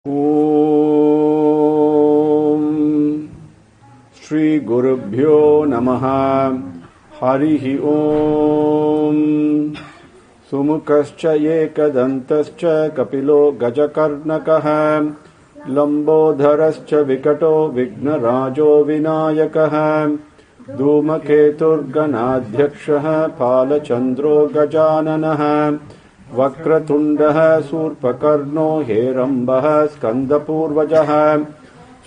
Om Shri Gurubhyo Namaha Harihi Om Sumukascha Yekadantascha Kapilo Gajakarnakaha Lambodharascha Vikato Vignarajo Vinayakaha Dhumaketurganadhyakshaha Palachandro Gajananaha Vakratundaha Surpakarno Herambaha Skandapurvajaha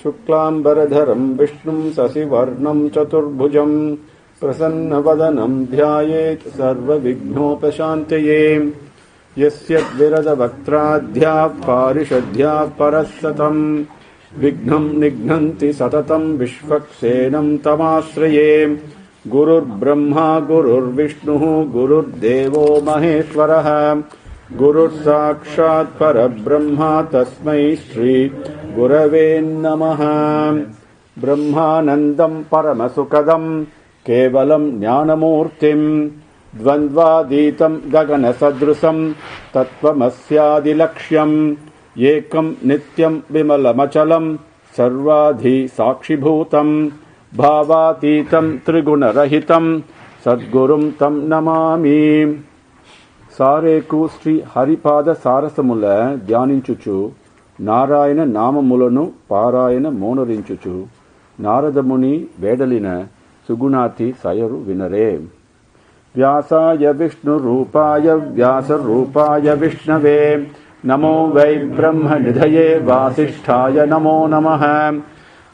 Shuklambaradharam Vishnum Sasivarnam Chaturbhujam Prasannavadanam Dhyayet Sarva Vignopashantaye Yasyat Virada Vaktradhya Parishadhya Parasatam Vignam Nignanti Satatam Vishvaksenam Tamasraye Gurur Brahma Gurur Vishnu Gurur Devo Maheshwaraha Gurur Sakshat Parabrahma Tasmai Shri Gurave Namaha Brahmanandam Paramasukadam Kevalam Jnanamurtim Dvandvaditam Gaganasadrusam Tattvamasyadilaksham Yekam Nityam Vimalamachalam Sarvadhi Sakshibhutam Bhavatitam Trigunarahitam Sadgurum Tam Namami Sareku Sri Haripada Sarasamula Dhyaninchuchu Narayana Namamulanu Parayana Monorinchuchu Narada Muni Vedalina Sugunati Sayaru Vinare Vyasaya Vishnu Rupaya Vyasa Rupaya Vishnave Namo Vai Brahma Nidhaye Vasisthaya Namo Namaha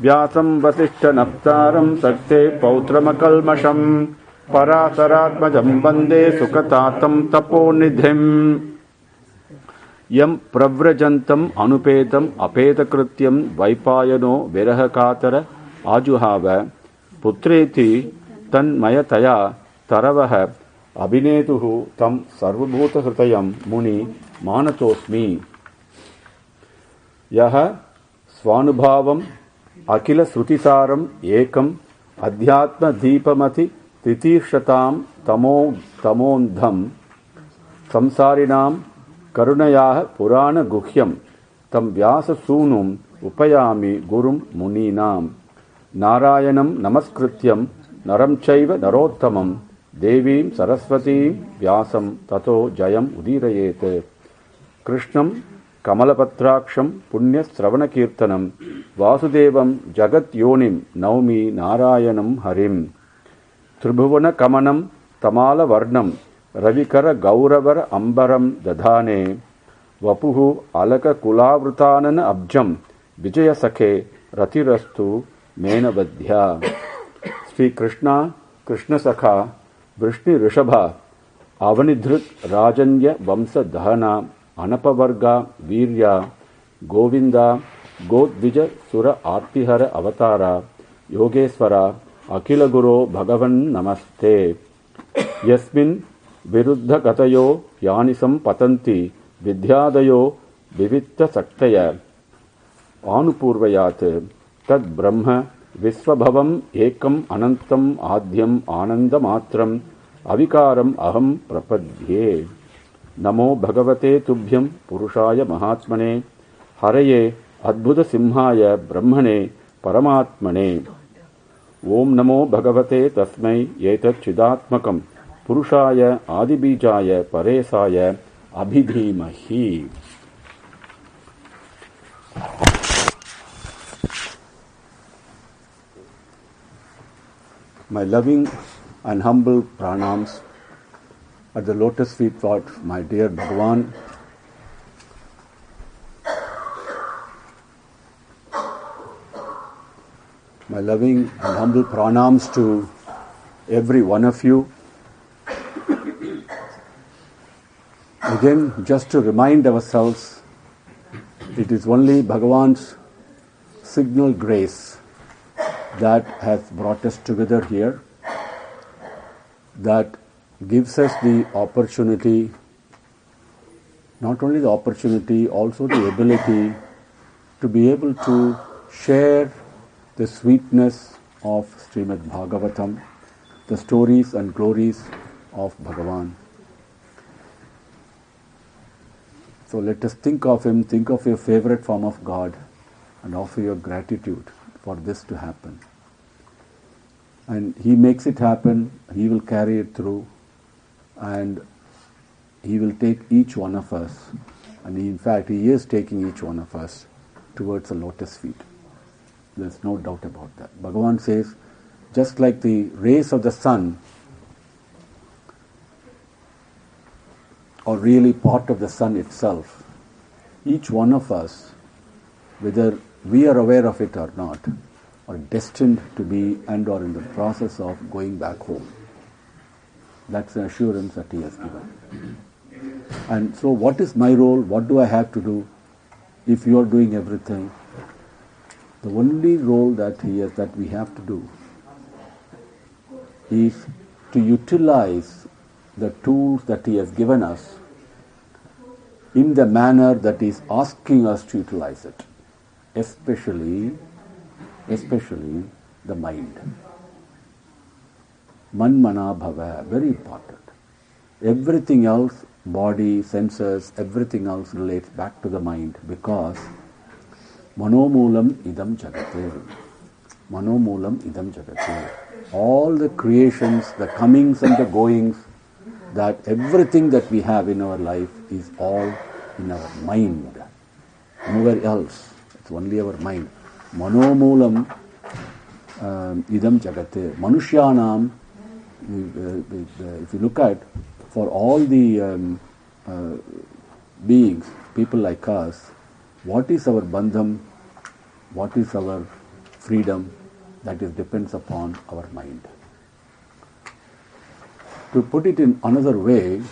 Vyasam Vasishtha Naptaram Sakte Pautramakalmasham Parasaratmajam Bande Sukatatam Tapo Nidhim Yam Pravrajantam Anupetam Apetakrityam Vaipayano Virahakatara Ajuhava Putreti Tan Mayataya Taravaha Abhinetuhu Tam Sarvabhuta Hritayam Muni Manatosmi Yaha Swanubhavam Akila Srutisaram Ekam Adhyatma Deepamati Titirshatam Tamondham Samsarinam Karunayaha Purana Guhyam Tam Vyasa Sunum Upayami Gurum Muninam Narayanam Namaskrityam Naram Chaiva Narottamam Devim Saraswati Vyasam Tato Jayam Udirayete Krishnam Kamalapatraksham Punya Sravana Kirtanam Vasudevam Jagat Yonim Naumi Narayanam Harim Tribhuvana Kamanam Tamala Varnam Ravikara Gauravar Ambaram Dadhane Vapuhu Alaka Kulavrutanana Abjam Vijaya Sakhe Ratirastu Menavadhya Sri Krishna Krishna Sakha Vrishni Rishabha Avanidhrut Rajanya Vamsa Dhana Anapavarga Virya Govinda Godvija Sura Artihara Avatara Yogeswara Akila Guru Bhagavan Namaste Yasmin Viruddha Katayo Yanisam Patanti Vidyadayo Vivitta Saktaya Anupurvayat Tad Brahma Visvabhavam Ekam Anantam Adhyam Anandamatram Avikaram Aham Prapadhye Namo Bhagavate Tubhyam Purushaya Mahatmane Haraye Adbhuta Simhaya Brahmane Paramatmane Om Namo Bhagavate Tasmai Yetat Chidatmakam Purushaya Adibijaya Paresaya Abhidhimahi. My loving and humble pranams at the lotus feet of my dear Bhagavan. My loving and humble pranams to every one of you. Again, just to remind ourselves, it is only Bhagavan's signal grace that has brought us together here, that gives us the opportunity, not only the opportunity, also the ability to be able to share the sweetness of Srimad Bhagavatam, the stories and glories of Bhagavan. So let us think of Him, think of your favorite form of God, and offer your gratitude for this to happen. And He makes it happen, He will carry it through, and He will take each one of us, and in fact He is taking each one of us towards the lotus feet. There's no doubt about that. Bhagavan says, just like the rays of the sun, or really part of the sun itself, each one of us, whether we are aware of it or not, are destined to be and are in the process of going back home. That's the assurance that He has given. And so what is my role? What do I have to do? If you are doing everything, the only role that we have to do is to utilize the tools that He has given us in the manner that He is asking us to utilize it, especially the mind. Manmana bhava, very important. Everything else, body, senses, everything else relates back to the mind, because manomoolam idam jagate. Manomoolam idam jagate. All the creations, the comings and the goings, that everything that we have in our life is all in our mind. Nowhere else. It's only our mind. Manomoolam idam jagate. Manushyanam, if you look at, for all the beings, people like us, what is our bandham? What is our freedom? That is depends upon our mind. To put it in another way,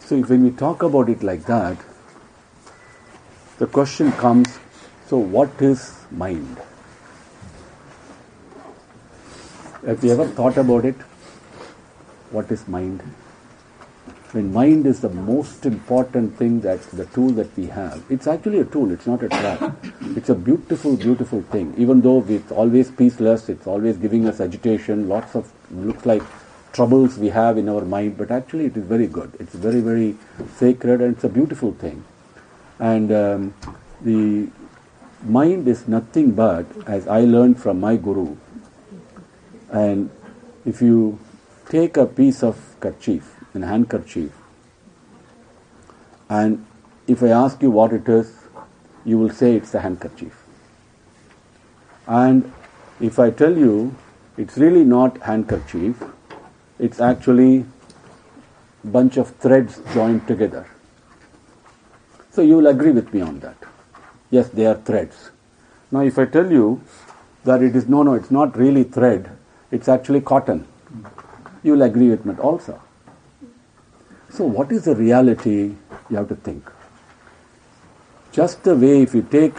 so when we talk about it like that, the question comes, so what is mind? Have you ever thought about it? What is mind? When mind is the most important thing, that the tool that we have. It's actually a tool, it's not a trap. It's a beautiful, beautiful thing. Even though it's always peaceless, it's always giving us agitation, lots of, looks like troubles we have in our mind, but actually it is very good. It's very, very sacred, and it's a beautiful thing. And the mind is nothing but, as I learned from my guru, and if you take a piece of kerchief, an handkerchief, and if I ask you what it is, you will say it's a handkerchief. And if I tell you it's really not handkerchief, it's actually bunch of threads joined together. So you will agree with me on that. Yes, they are threads. Now if I tell you that it is, no, it's not really thread, it's actually cotton, you will agree with me also. So what is the reality? You have to think. Just the way if you take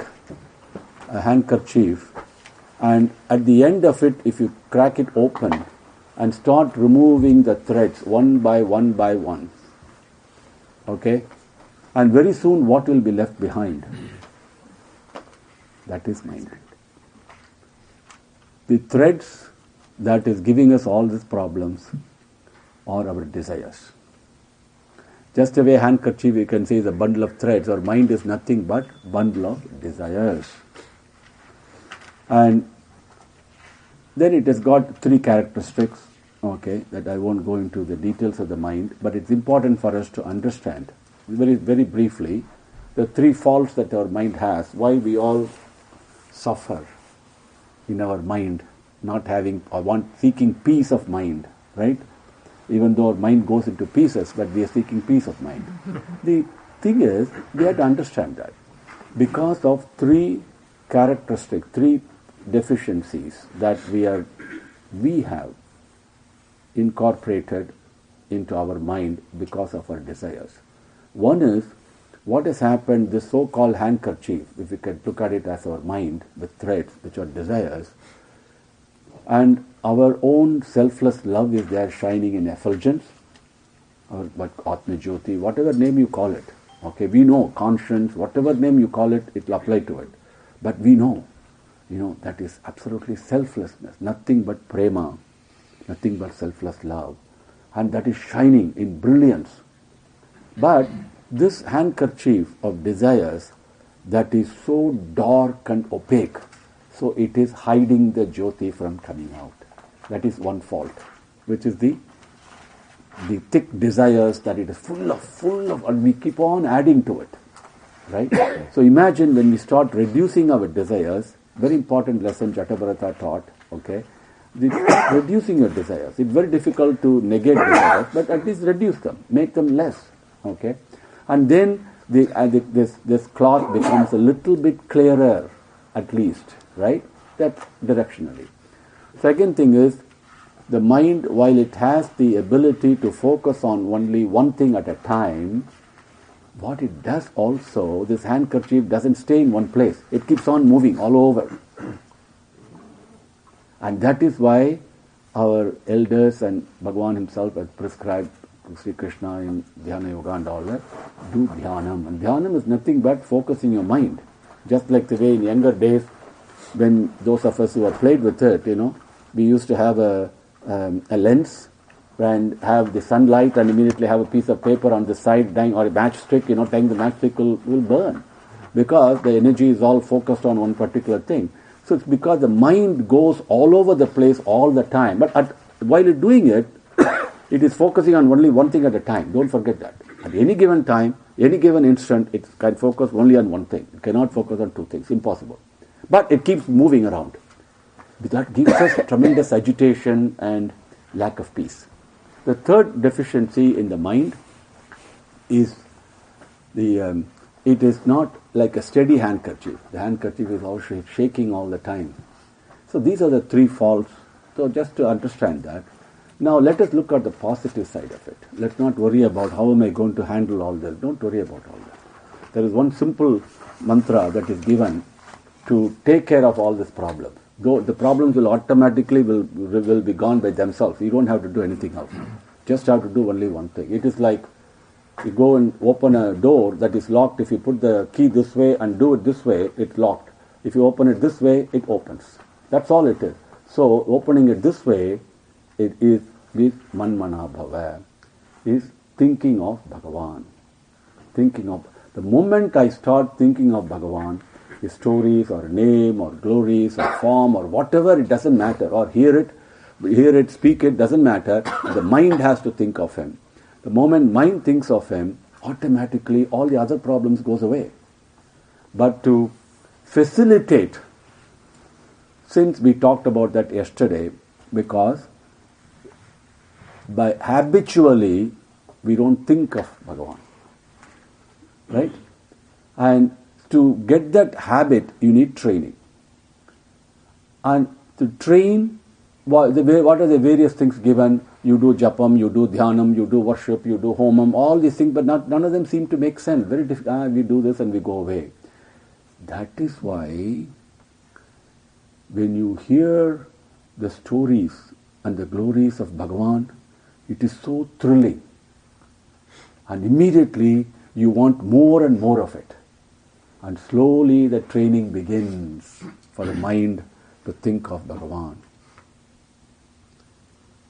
a handkerchief and at the end of it, if you crack it open and start removing the threads one by one, okay? And very soon what will be left behind? That is mind. The threads that is giving us all these problems are our desires. Just a way handkerchief you can say is a bundle of threads, or mind is nothing but bundle of desires. And then it has got three characteristics, okay, that I won't go into the details of the mind, but it's important for us to understand very, very briefly the three faults that our mind has, why we all suffer in our mind, not having or seeking peace of mind, right? Even though our mind goes into pieces, but we are seeking peace of mind. The thing is, we have to understand that because of three characteristics, three deficiencies that we have incorporated into our mind because of our desires. One is, what has happened, this so-called handkerchief, if we can look at it as our mind with threads, which are desires, and our own selfless love is there shining in effulgence, or but Atma Jyoti, whatever name you call it. Okay, we know, conscience, whatever name you call it, it will apply to it. But we know, that is absolutely selflessness, nothing but prema, nothing but selfless love. And that is shining in brilliance. But this handkerchief of desires that is so dark and opaque, so it is hiding the jyoti from coming out. That is one fault, which is the thick desires that it is full of, and we keep on adding to it, right? So imagine when we start reducing our desires, very important lesson Jatavarata taught, okay? Reducing your desires. It's very difficult to negate desires, but at least reduce them, make them less, okay? And then this cloth becomes a little bit clearer, at least, right? That directionally. Second thing is, the mind, while it has the ability to focus on only one thing at a time, what it does also, this handkerchief doesn't stay in one place. It keeps on moving all over. And that is why our elders and Bhagavan himself has prescribed Sri Krishna in Dhyana Yoga and all that, do Dhyanam. And Dhyanam is nothing but focusing your mind. Just like the way in younger days, when those of us who have played with it, we used to have a lens and have the sunlight and immediately have a piece of paper on the side or a matchstick, tying the matchstick will burn because the energy is all focused on one particular thing. So it's because the mind goes all over the place all the time. But while it's doing it, it is focusing on only one thing at a time. Don't forget that. At any given time, any given instant, it can focus only on one thing. It cannot focus on two things. Impossible. But it keeps moving around. That gives us tremendous agitation and lack of peace. The third deficiency in the mind is it is not like a steady handkerchief. The handkerchief is also shaking all the time. So these are the three faults. So just to understand that. Now let us look at the positive side of it. Let's not worry about how am I going to handle all this. Don't worry about all that. There is one simple mantra that is given to take care of all these problems. Though the problems will automatically will be gone by themselves. You don't have to do anything else. Just have to do only one thing. It is like you go and open a door that is locked. If you put the key this way and do it this way, it's locked. If you open it this way, it opens. That's all it is. So opening it this way, it is with manmana bhava, is thinking of Bhagavan. Thinking of, the moment I start thinking of Bhagavan, his stories or name or glories or form or whatever, it doesn't matter. Or hear it, speak it, doesn't matter. The mind has to think of him. The moment mind thinks of him, automatically all the other problems goes away. But to facilitate, since we talked about that yesterday, because by habitually we don't think of Bhagavan. Right? And to get that habit, you need training. And to train, what are the various things given? You do japam, you do dhyanam, you do worship, you do homam, all these things, but none of them seem to make sense. Very difficult. We do this and we go away. That is why when you hear the stories and the glories of Bhagavan, it is so thrilling. And immediately you want more and more of it. And slowly the training begins for the mind to think of Bhagavan.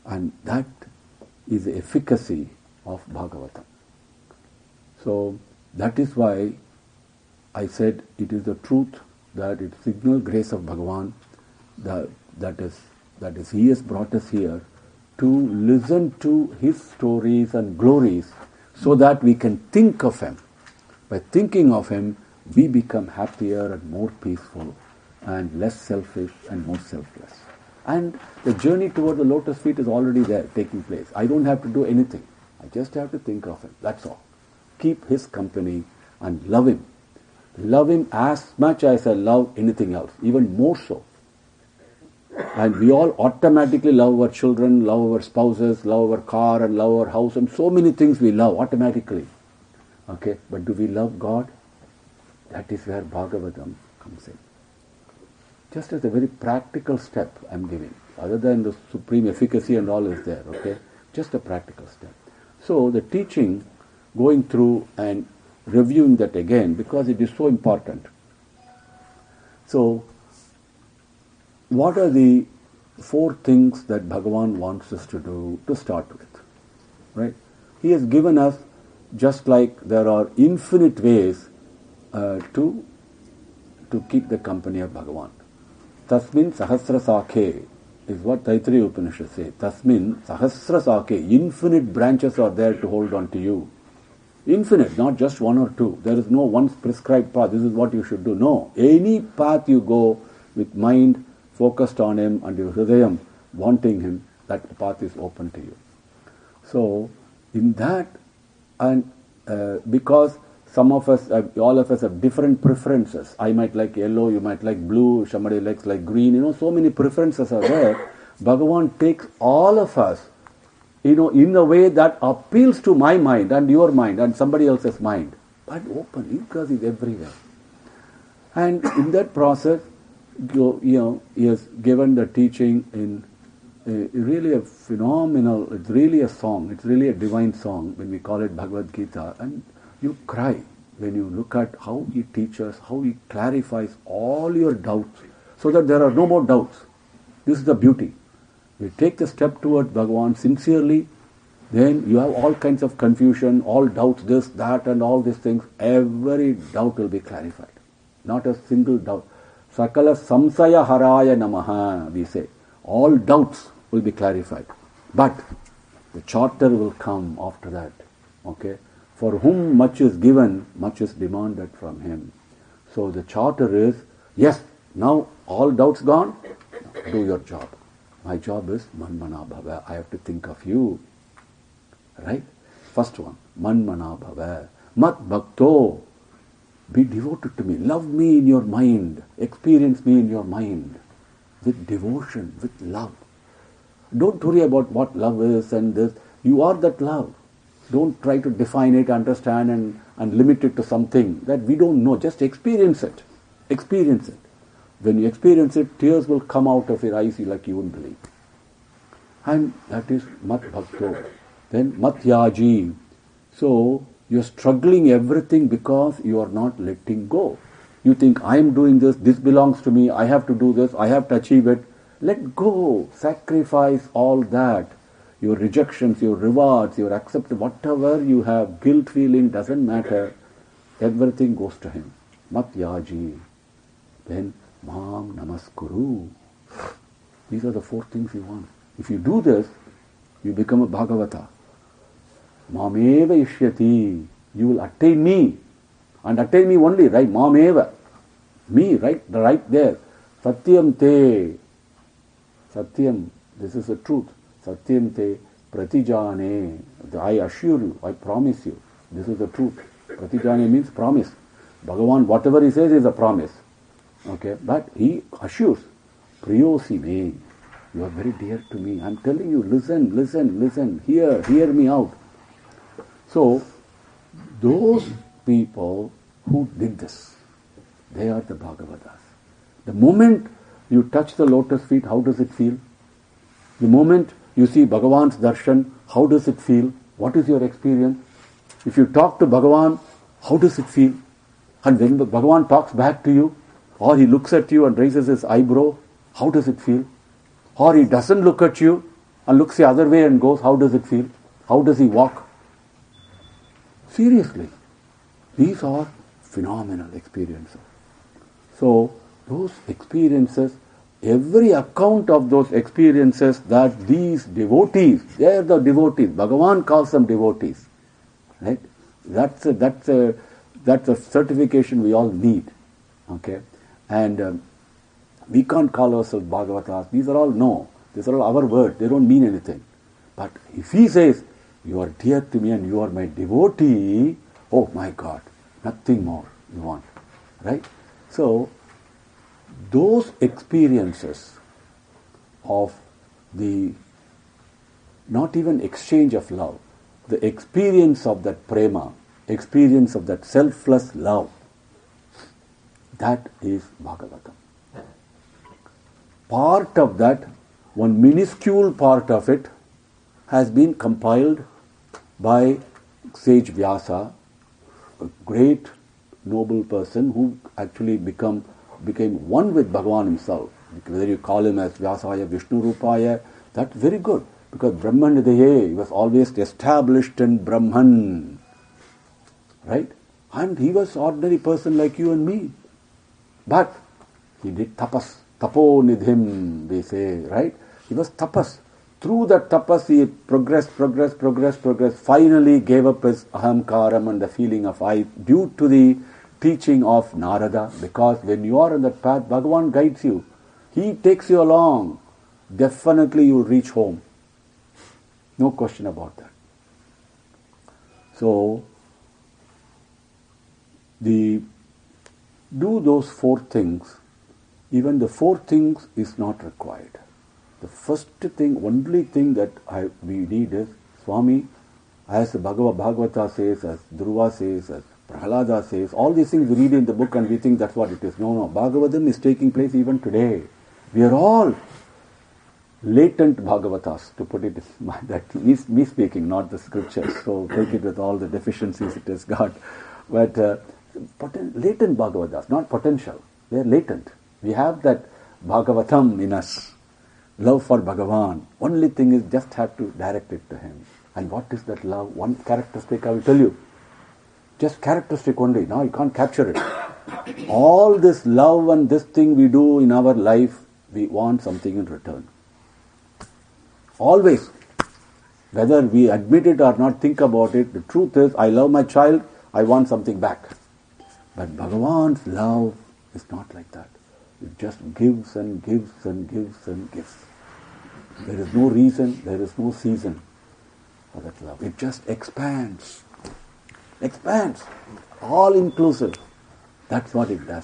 And that is the efficacy of Bhagavatam. So that is why I said it is the truth that it signals grace of Bhagavan, that is he has brought us here to listen to his stories and glories so that we can think of him. By thinking of him, we become happier and more peaceful and less selfish and more selfless. And the journey toward the lotus feet is already there, taking place. I don't have to do anything. I just have to think of him. That's all. Keep his company and love him. Love him as much as I love anything else, even more so. And we all automatically love our children, love our spouses, love our car and love our house, and so many things we love automatically. Okay, but do we love God? That is where Bhagavatam comes in. Just as a very practical step I'm giving, other than the supreme efficacy and all is there, okay? Just a practical step. So the teaching, going through and reviewing that again, because it is so important. So, what are the 4 things that Bhagavan wants us to do to start with? Right? He has given us just like there are infinite ways to keep the company of Bhagavan. Tasmin sahasra sakhe is what Taittiriya Upanishad says. Tasmin sahasra sakhe, infinite branches are there to hold on to you. Infinite, not just one or two. There is no one prescribed path. This is what you should do. No. Any path you go with mind focused on Him and your hridayam wanting Him, that path is open to you. So, in that, and because some of us, all of us have different preferences. I might like yellow, you might like blue, somebody likes like green. So many preferences are there. Bhagavan takes all of us, in a way that appeals to my mind and your mind and somebody else's mind. But open, because He's everywhere. And in that process, He has given the teaching in really a phenomenal, it's really a song, it's really a divine song when we call it Bhagavad Gita. And you cry when you look at how He teaches, how He clarifies all your doubts so that there are no more doubts. This is the beauty. We take the step towards Bhagavan sincerely, then you have all kinds of confusion, all doubts, this, that and all these things. Every doubt will be clarified. Not a single doubt. Sakala samsaya haraya namaha, we say. All doubts will be clarified. But the charter will come after that. Okay? For whom much is given, much is demanded from him. So the charter is, yes, now all doubts gone, do your job. My job is manmana bhava. I have to think of you. Right? First one, manmana bhava. Mat bhakto. Be devoted to me. Love me in your mind. Experience me in your mind. With devotion, with love. Don't worry about what love is and this. You are that love. Don't try to define it, understand and limit it to something that we don't know. Just experience it. Experience it. When you experience it, tears will come out of your eyes like you wouldn't believe. And that is mat bhakto. Then mat yaji. So, you're struggling everything because you are not letting go. You think, I am doing this belongs to me, I have to do this, I have to achieve it. Let go. Sacrifice all that. Your rejections, your rewards, your acceptance, whatever you have, guilt feeling, doesn't matter. Everything goes to Him. Mat yaji. Then Mam Namaskuru. These are the 4 things you want. If you do this, you become a Bhagavata. Mameva ishyati. You will attain me. And attain me only, right? Mameva. Me, right there. Satyam te. Satyam. This is the truth. Satyam te pratijane. I assure you, I promise you. This is the truth. Pratijane means promise. Bhagavan, whatever He says is a promise. Okay, but He assures, Priyosi me, you are very dear to me. I am telling you, listen, hear me out. So, those people who did this, they are the Bhagavatas. The moment you touch the lotus feet, how does it feel? The moment you see Bhagavan's darshan, how does it feel? What is your experience? If you talk to Bhagavan, how does it feel? And when Bhagavan talks back to you, or he looks at you and raises his eyebrow, how does it feel? Or he doesn't look at you and looks the other way and goes, how does it feel? How does he walk? Seriously. These are phenomenal experiences. So, those experiences, every account of those experiences that these devotees, they are the devotees, Bhagavan calls them devotees. Right? That's a certification we all need. Okay? And we can't call ourselves Bhagavatas. These are all our words. They don't mean anything. But if He says, you are dear to me and you are my devotee, oh my God, nothing more you want. Right? So, those experiences of the, not even exchange of love, the experience of that prema, experience of that selfless love, that is Bhagavatam. Part of that, one minuscule part of it, has been compiled by Sage Vyasa, a great noble person who actually became one with Bhagavan himself. Whether you call him as Vyasaya, Vishnu Rupaya, that's very good. Because Brahman Dehe, he was always established in Brahman. right? And he was ordinary person like you and me. But he did tapas. Tapo nidhim, we say, right? He was tapas. Through that tapas, he progressed. Finally gave up his ahamkaram and the feeling of I due to the teaching of Narada. Because when you are on that path, Bhagavan guides you. He takes you along. Definitely you will reach home. No question about that. So, do those 4 things. Even the 4 things is not required. The first thing, only thing that we need is, Swami, as the Bhagavata says, as Dhruva says, as Prahlada says, all these things we read in the book and we think that's what it is. No. Bhagavatam is taking place even today. We are all latent Bhagavatas, to put it, that me speaking, not the scriptures. So take it with all the deficiencies it has got. But latent Bhagavatas, not potential. They are latent. We have that Bhagavatam in us. Love for Bhagavan. Only thing is just have to direct it to him. And what is that love? One characteristic I will tell you. Just characteristic only. Now you can't capture it. All this love and this thing we do in our life, we want something in return. Always. Whether we admit it or not, think about it. The truth is, I love my child, I want something back. But Bhagavan's love is not like that. It just gives and gives and gives and gives. There is no reason, there is no season for that love. It just expands. Expands. All inclusive. That's what it does.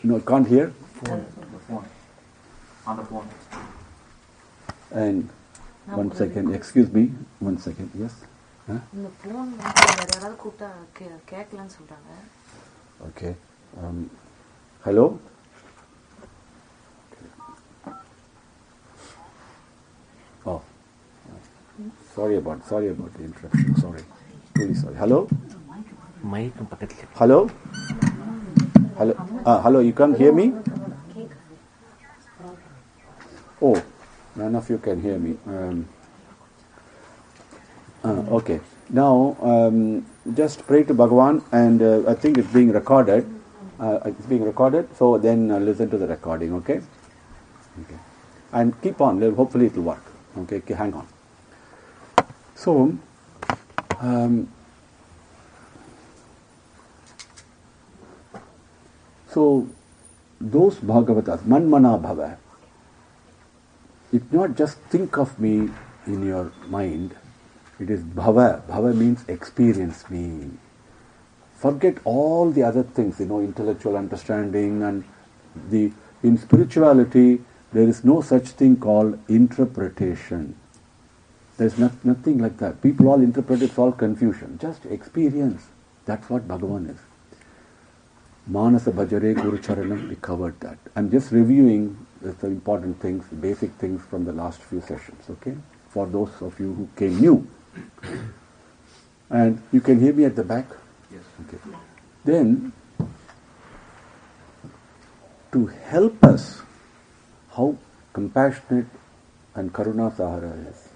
No, you can't hear? Phone. On the phone. And 1 second, excuse me, 1 second, yes? இந்த phone யாராவது கூப்பிட்டா கேட்கலன்னு சொல்றாங்க. Okay. Hello? Oh. Sorry about the interruption. Sorry. Really sorry. Hello? Hello? Hello? Hello, you can't hear me? Oh, none of you can hear me. Okay. Now, just pray to Bhagavan, and I think it's being recorded. So then listen to the recording, okay? Okay. And keep on, hopefully it will work. Okay, hang on. So, those Bhagavatas, Manmana Bhava, it's not just think of me in your mind, it is Bhava. Bhava means experience me. Forget all the other things, intellectual understanding and in spirituality, there is no such thing called interpretation. There is nothing like that. People all interpret it's all confusion. Just experience. That's what Bhagavan is. Manasa Bhajare Guru Charanam, we covered that. I'm just reviewing the important things, basic things from the last few sessions, okay? For those of you who came new. And you can hear me at the back? Yes. Okay. Then, to help us, how compassionate and Karuna Sahara is.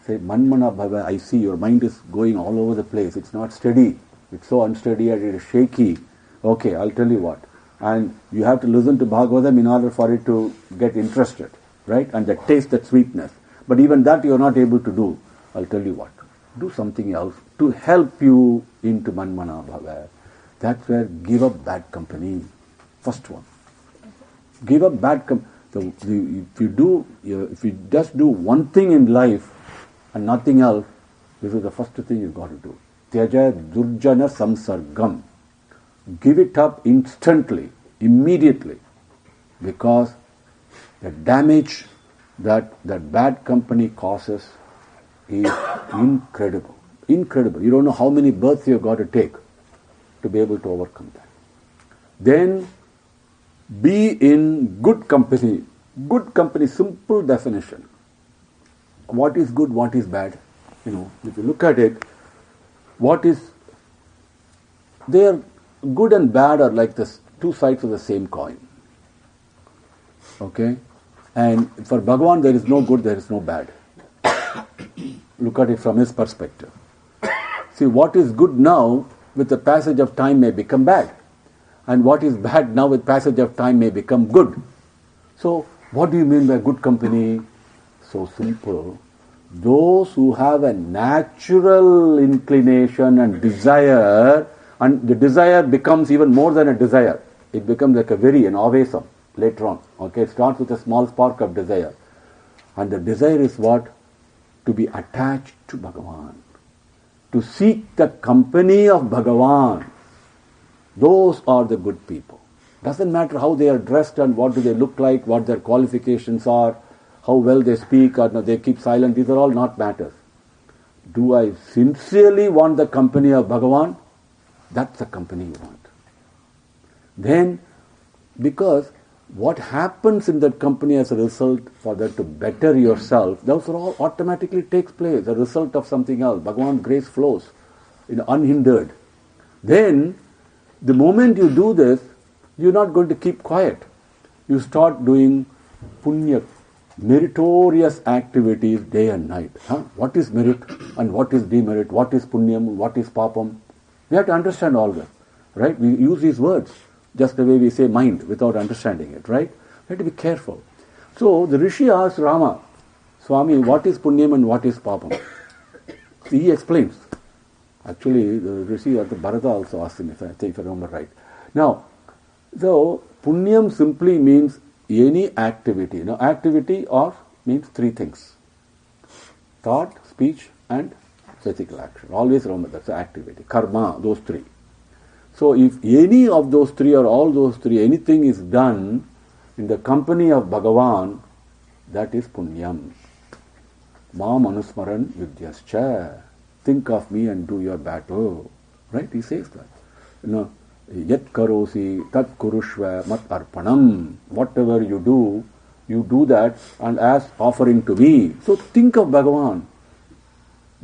Say, Manmana Bhava, I see your mind is going all over the place. It's not steady. It's so unsteady and it is shaky. Okay, I'll tell you what. And you have to listen to Bhagavatam in order for it to get interested, right? And taste that sweetness. But even that you are not able to do. I'll tell you what. Do something else to help you into Manmana Bhava. That's where give up bad company. First one. Give up bad company. So if you just do one thing in life and nothing else, this is the first thing you've got to do. Tyaja durjana samsargam. Give it up instantly, immediately, because the damage that bad company causes is incredible. Incredible. You don't know how many births you've got to take to be able to overcome that. Then be in good company. Good company, simple definition. What is good, what is bad? If you look at it, they are good and bad are like the two sides of the same coin. Okay? And for Bhagavan, there is no good, there is no bad. Look at it from his perspective. See, what is good now, with the passage of time may become bad. And what is bad now, with passage of time may become good. So, what do you mean by good company? So simple. Those who have a natural inclination and desire, and the desire becomes even more than a desire. It becomes like a very, an avesam later on. Okay, it starts with a small spark of desire. And the desire is what? To be attached to Bhagavan. To seek the company of Bhagavan. Those are the good people. Doesn't matter how they are dressed and what do they look like, what their qualifications are, how well they speak or no, they keep silent. These are all not matters. Do I sincerely want the company of Bhagavan? That's the company you want. Then, because what happens in that company as a result for that to better yourself, those are all automatically takes place, a result of something else. Bhagavan's grace flows unhindered. Then, the moment you do this, you're not going to keep quiet. You start doing punya, meritorious activities day and night. What is merit and what is demerit? What is punyam? What is papam? We have to understand all that, right? We use these words just the way we say mind without understanding it, right? We have to be careful. So the Rishi asked Rama, Swami, what is punyam and what is papam? He explains. Actually, the Rishi, the Bharata also asked him, if I remember right. Now, so punyam simply means any activity. Now, activity means three things: thought, speech, and physical action. Always remember that's the activity. Karma, those three. So, if any of those three or all those three, anything is done in the company of Bhagavan, that is punyam. Mam anusmaran yudyascha. Think of me and do your battle. Right? He says that. Yat karosi tat kurushva mat arpanam. Whatever you do that and as offering to me. So think of Bhagavan.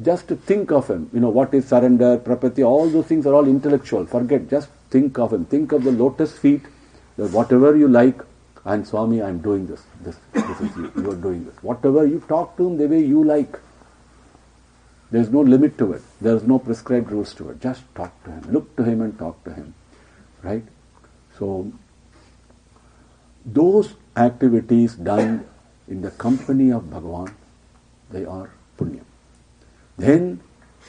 Just to think of him. What is surrender, prapati, all those things are all intellectual. Forget, just think of him. Think of the lotus feet, whatever you like. And Swami, I am doing this. This is you. You are doing this. Whatever you talk to him the way you like. There is no limit to it. There is no prescribed rules to it. Just talk to him. Look to him and talk to him. Right? So, those activities done in the company of Bhagavan, they are punyam. Then,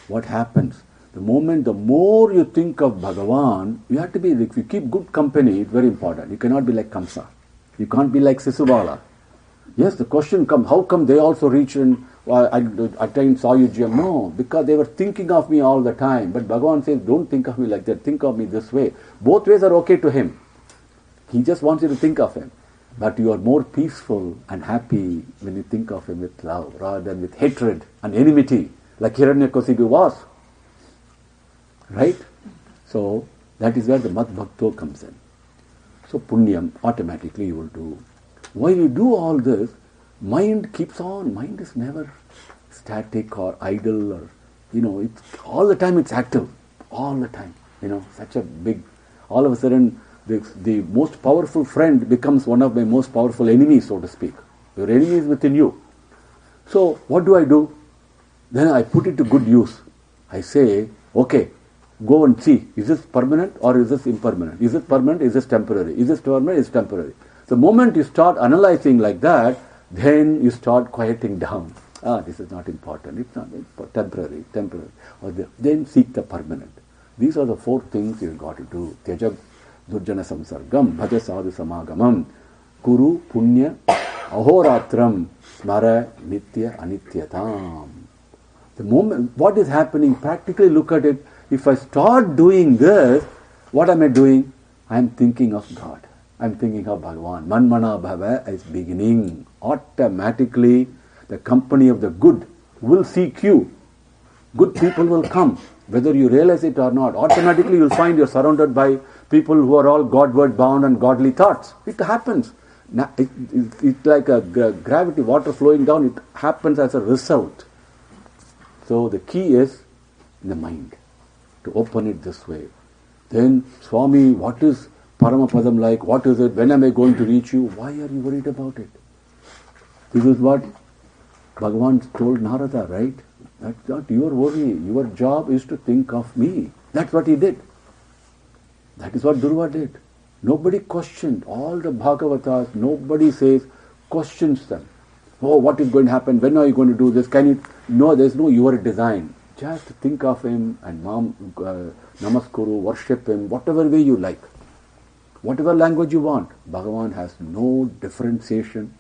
what happens? The more you think of Bhagavan, you have to be, if you keep good company, it's very important. You cannot be like Kamsa. You can't be like Sisubala. Yes, the question comes, how come they also reached and attained Sayujyam? No, because they were thinking of me all the time. But Bhagavan says, don't think of me like that, think of me this way. Both ways are okay to him. He just wants you to think of him. But you are more peaceful and happy when you think of him with love rather than with hatred and enmity, like Hiranyakasipu was. Right? So, that is where the Mat Bhakto comes in. So, punyam, automatically you will do. While you do all this, mind keeps on. Mind is never static or idle or, it's all the time it's active. All the time. Such a big, all of a sudden, the most powerful friend becomes one of my most powerful enemies, so to speak. Your enemy is within you. So, what do? Then I put it to good use. I say, okay, go and see, is this permanent or is this impermanent? Is this permanent? Is this temporary? Is this permanent? Is this temporary? The moment you start analyzing like that, then you start quieting down. This is not important. It's not temporary. Then seek the permanent. These are the four things you've got to do. Tyajag durjana samsargam, bhaja sadhu samagamam, kuru punya ahoratram, smara nitya anityatam. The moment, what is happening, practically look at it. If I start doing this, what am I doing? I am thinking of God. I am thinking of Bhagavan. Manmana bhava is beginning. Automatically, the company of the good will seek you. Good people will come, whether you realize it or not. Automatically, you will find you are surrounded by people who are all Godward bound and godly thoughts. It happens. It's like a gravity, water flowing down. It happens as a result. So the key is in the mind, to open it this way. Then, Swami, what is Paramapadam like? What is it? When am I going to reach you? Why are you worried about it? This is what Bhagavan told Narada, right? That's not your worry. Your job is to think of me. That's what he did. That is what Dhruva did. Nobody questioned. All the Bhagavatas, nobody questions them. Oh, what is going to happen? When are you going to do this? Can you? No, there's no your design. Just think of him and namaskuru, worship him, whatever way you like. Whatever language you want. Bhagavan has no differentiation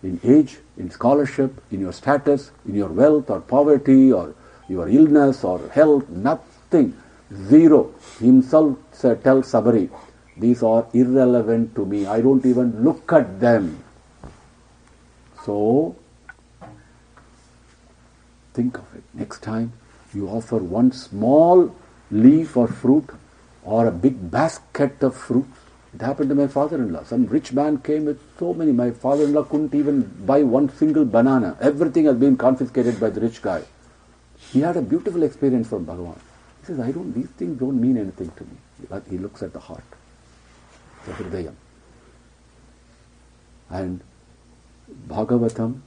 in age, in scholarship, in your status, in your wealth or poverty or your illness or health, nothing. Zero. He himself tells Sabari, these are irrelevant to me. I don't even look at them. So, think of it. Next time you offer one small leaf or fruit or a big basket of fruits. It happened to my father-in-law. Some rich man came with so many. My father-in-law couldn't even buy one single banana. Everything has been confiscated by the rich guy. He had a beautiful experience from Bhagavan. He says, these things don't mean anything to me. But he looks at the heart, the hridayam. And Bhagavatam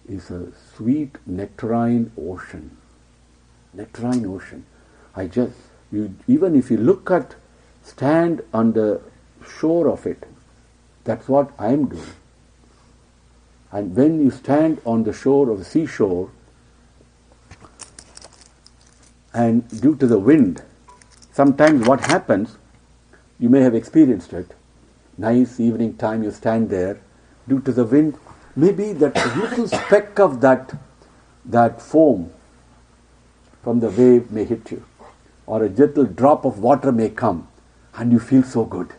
is a sweet nectarine ocean. Nectarine ocean. Even if you stand on the shore of it, that's what I am doing. And when you stand on the shore of the seashore, and due to the wind, sometimes what happens, you may have experienced it, nice evening time you stand there, due to the wind, maybe that little speck of that foam from the wave may hit you, or a little drop of water may come, and you feel so good.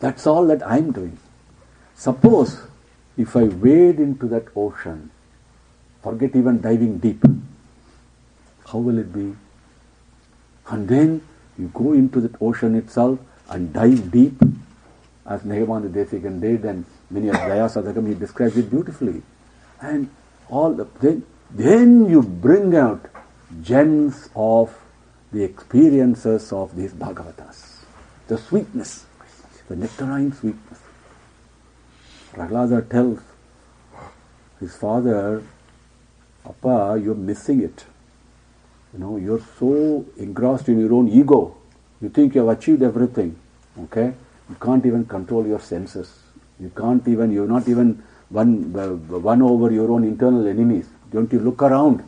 That's all that I'm doing. Suppose if I wade into that ocean, forget even diving deep, how will it be? And then you go into that ocean itself and dive deep, as Nehemana Desikan did, and many of Vyasa he describes it beautifully. And then you bring out gems of the experiences of these Bhagavatas. The sweetness, the nectarine sweetness. Prahlada tells his father, Appa, you're missing it. You're so engrossed in your own ego. You think you have achieved everything. Okay? You can't even control your senses. You're not even won over your own internal enemies. Don't you look around?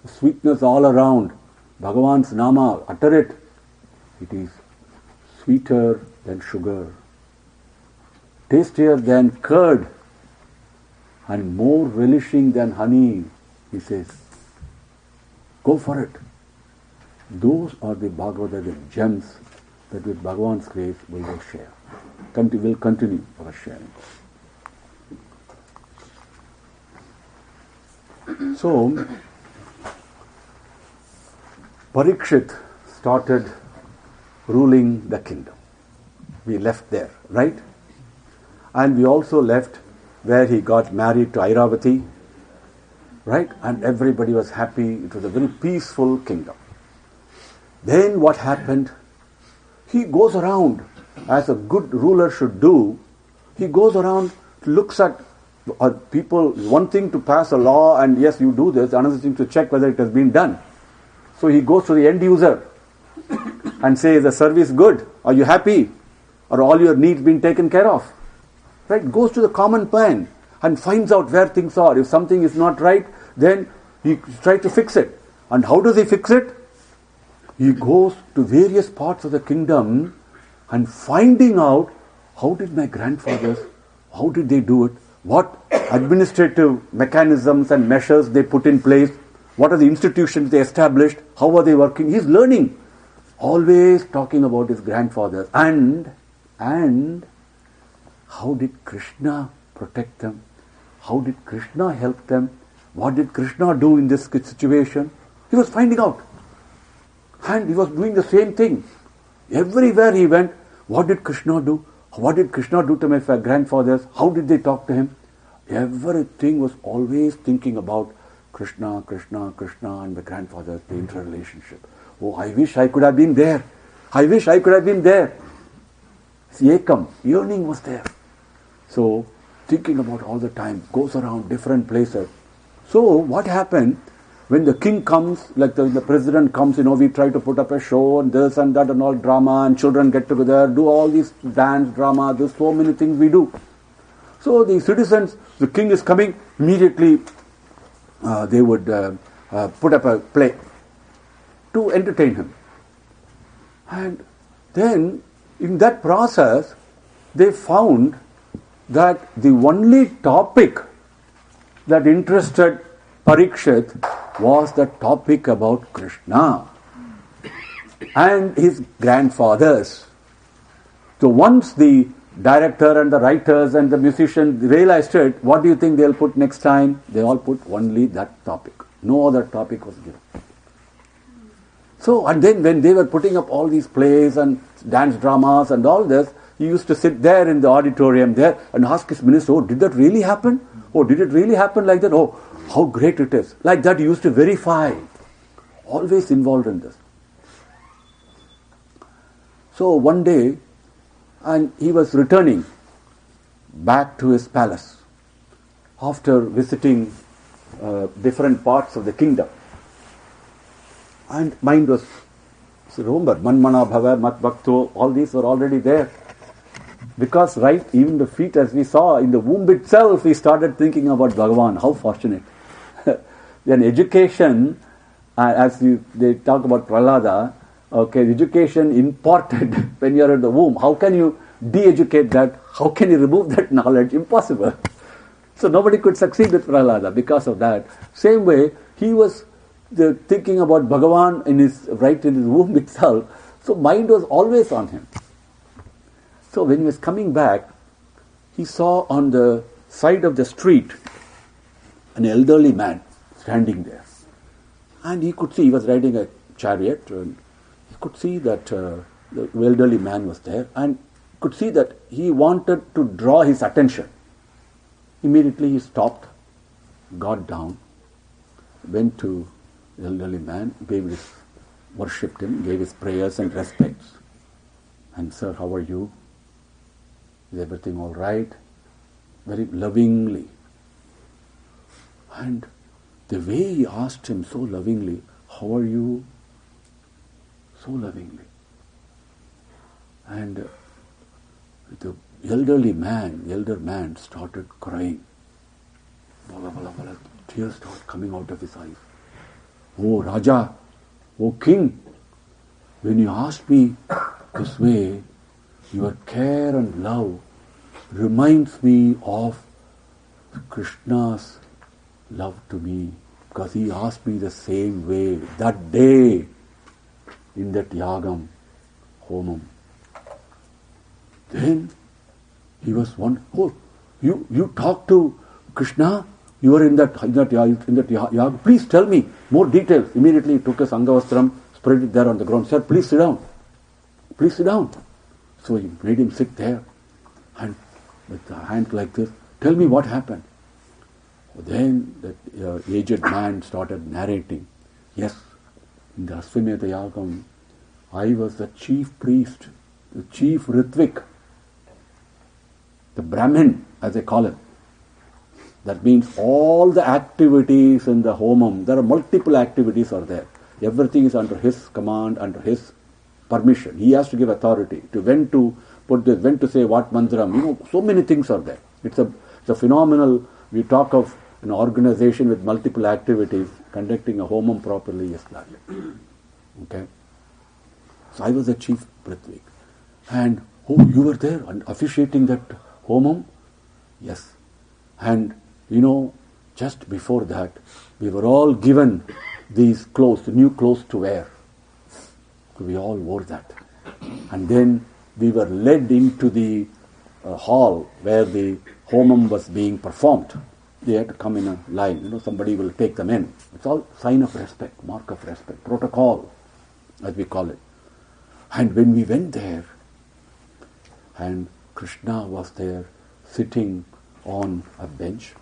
The sweetness all around. Bhagavan's Nama, utter it. It is sweeter than sugar, tastier than curd, and more relishing than honey, he says. Go for it. Those are the Bhagavata, the gems that with Bhagavan's grace we will share. We'll continue our sharing. So, Parikshit started ruling the kingdom. We left there, right? And we also left where he got married to Airavati, right? And everybody was happy. It was a very peaceful kingdom. Then what happened? He goes around, as a good ruler should do, he goes around, looks at people, one thing to pass a law and yes, you do this, another thing to check whether it has been done. So he goes to the end user and says, is the service good? Are you happy? Are all your needs been taken care of? Right? Goes to the common man and finds out where things are. If something is not right, then he tries to fix it. And how does he fix it? He goes to various parts of the kingdom and finding out how did my grandfathers, how did they do it? What administrative mechanisms and measures they put in place? What are the institutions they established? How are they working? He's learning. Always talking about his grandfathers. And how did Krishna protect them? How did Krishna help them? What did Krishna do in this situation? He was finding out. And he was doing the same thing. Everywhere he went, what did Krishna do? What did Krishna do to my grandfathers? How did they talk to him? Everything was always thinking about Krishna, Krishna, Krishna and the grandfathers, the interrelationship. Oh, I wish I could have been there. I wish I could have been there. Ekam, yearning was there. So thinking about all the time, goes around different places. So what happened when the king comes, like the president comes, we try to put up a show and this and that and all drama, and children get together, do all these dance, drama, there's so many things we do. So the citizens, the king is coming, immediately they would put up a play to entertain him. And then in that process, they found that the only topic that interested Parikshit was the topic about Krishna and his grandfathers. So once the director and the writers and the musicians realized it, what do you think they'll put next time? They all put only that topic. No other topic was given. So, and then when they were putting up all these plays and dance dramas and all this, he used to sit there in the auditorium there and ask his minister, oh, did that really happen? Oh, did it really happen like that? Oh, how great it is. Like that he used to verify. Always involved in this. So one day, and he was returning back to his palace after visiting different parts of the kingdom. And mind was, remember, Manmana Bhava, Mat Bhakto, all these were already there. Because, right, even the feet, as we saw, in the womb itself, he started thinking about Bhagavan. How fortunate. Then education, they talk about Prahlada, okay, education imparted when you are in the womb. How can you de-educate that? How can you remove that knowledge? Impossible. So nobody could succeed with Prahlada because of that. Same way, he was thinking about Bhagavan in his womb itself. So mind was always on him. So when he was coming back, he saw on the side of the street an elderly man standing there. And he could see, he was riding a chariot, and he could see that the elderly man was there, and could see that he wanted to draw his attention. Immediately he stopped, got down, went to the elderly man, worshipped him, gave his prayers and respects. And, sir, how are you? Is everything all right? Very lovingly. And the way he asked him so lovingly, how are you? So lovingly. And the elder man started crying. Bala, bala, bala. Tears started coming out of his eyes. Oh Raja, oh King, when you asked me this way, your care and love reminds me of Krishna's love to me, because he asked me the same way that day in that yagam, homam. Then he was you talked to Krishna? You were in that yagam. Please tell me more details. Immediately he took his angavastram, spread it there on the ground. Said, please sit down. Please sit down. So he made him sit there, and with the hand like this, tell me what happened. Then that aged man started narrating. Yes, in the Aswamedha Yagam, I was the chief priest, the chief Ritvik, the Brahmin, as they call it. That means all the activities in the homam, there are multiple activities are there. Everything is under his command, under his permission. He has to give authority to when to put this, when to say what mantram. So many things are there. It's a phenomenal. We talk of an organization with multiple activities. Conducting a homam properly is largely. Okay. So I was the chief Prithvik. And you were there and officiating that homam? Yes. And just before that, we were all given these clothes, the new clothes to wear. So we all wore that. And then we were led into the hall where the homam was being performed. They had to come in a line. Somebody will take them in. It's all sign of respect, mark of respect, protocol, as we call it. And when we went there, and Krishna was there sitting on a bench,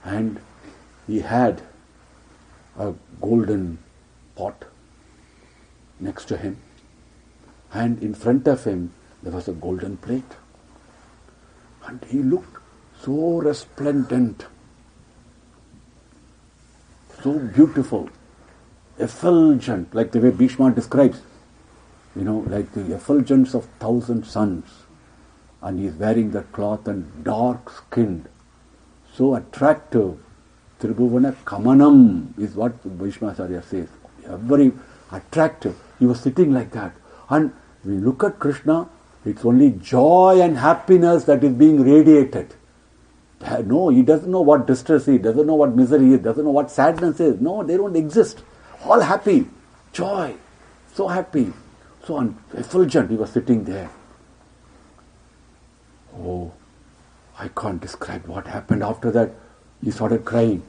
and he had a golden pot next to him, and in front of him there was a golden plate. And he looked so resplendent, so beautiful, effulgent, like the way Bhishma describes, like the effulgence of 1,000 suns. And he is wearing that cloth and dark-skinned, so attractive. Tribhuvana Kamanam is what Bhishmacharya says. Very attractive. He was sitting like that. And when you look at Krishna, it's only joy and happiness that is being radiated. No, he doesn't know what distress is, doesn't know what misery is, doesn't know what sadness is. No, they don't exist. All happy. Joy. So happy. So effulgent, he was sitting there. Oh, I can't describe what happened after that. He started crying.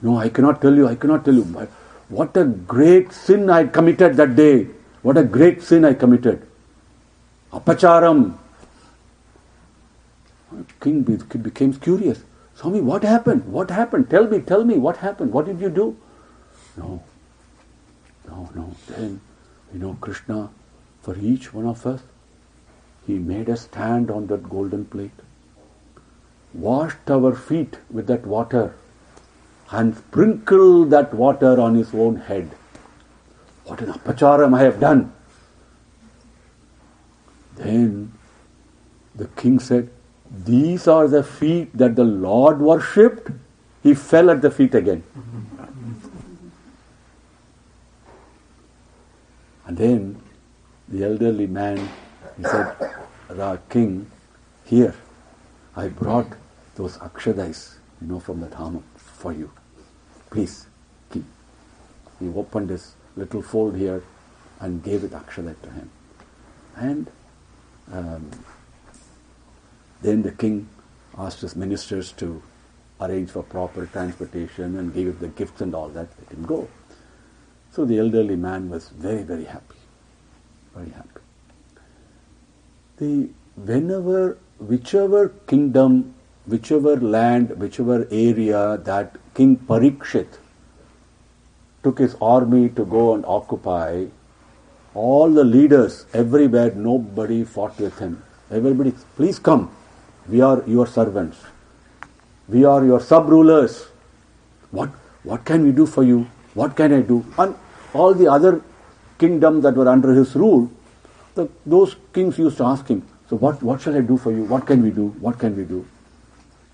No, I cannot tell you. But what a great sin I committed that day. What a great sin I committed. Apacharam. King became curious. Swami, what happened? What happened? Tell me, what happened? What did you do? No. Then, Krishna, for each one of us, he made us stand on that golden plate, washed our feet with that water, and sprinkled that water on his own head. What an apacharam I have done. Then the king said, these are the feet that the Lord worshipped. He fell at the feet again. And then the elderly man, he said, King, here, I brought those akshadais, from the Dhamma for you. Please, keep. He opened his little fold here and gave it akshadai to him. And then the king asked his ministers to arrange for proper transportation and gave him the gifts and all that, let him go. So the elderly man was very, very happy. Very happy. Whichever kingdom, whichever land, whichever area that King Parikshit took his army to go and occupy, all the leaders everywhere, nobody fought with him. Everybody, please come. We are your servants. We are your sub-rulers. What can we do for you? What can I do? And all the other kingdoms that were under his rule, those kings used to ask him, so what shall I do for you? What can we do? What can we do?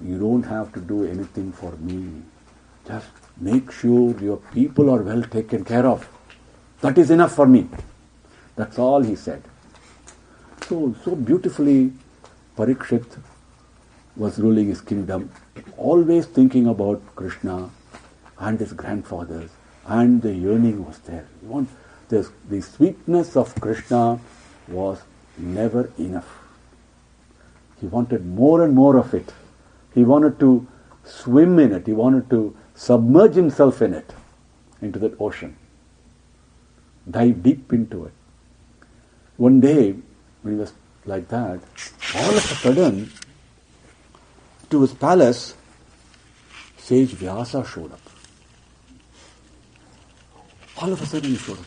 You don't have to do anything for me. Just make sure your people are well taken care of. That is enough for me. That's all he said. So beautifully Parikshit was ruling his kingdom, always thinking about Krishna and his grandfathers, and the yearning was there. The sweetness of Krishna was never enough. He wanted more and more of it. He wanted to swim in it. He wanted to submerge himself in it, into that ocean. Dive deep into it. One day, when he was like that, all of a sudden, to his palace, Sage Vyasa showed up. All of a sudden he showed up.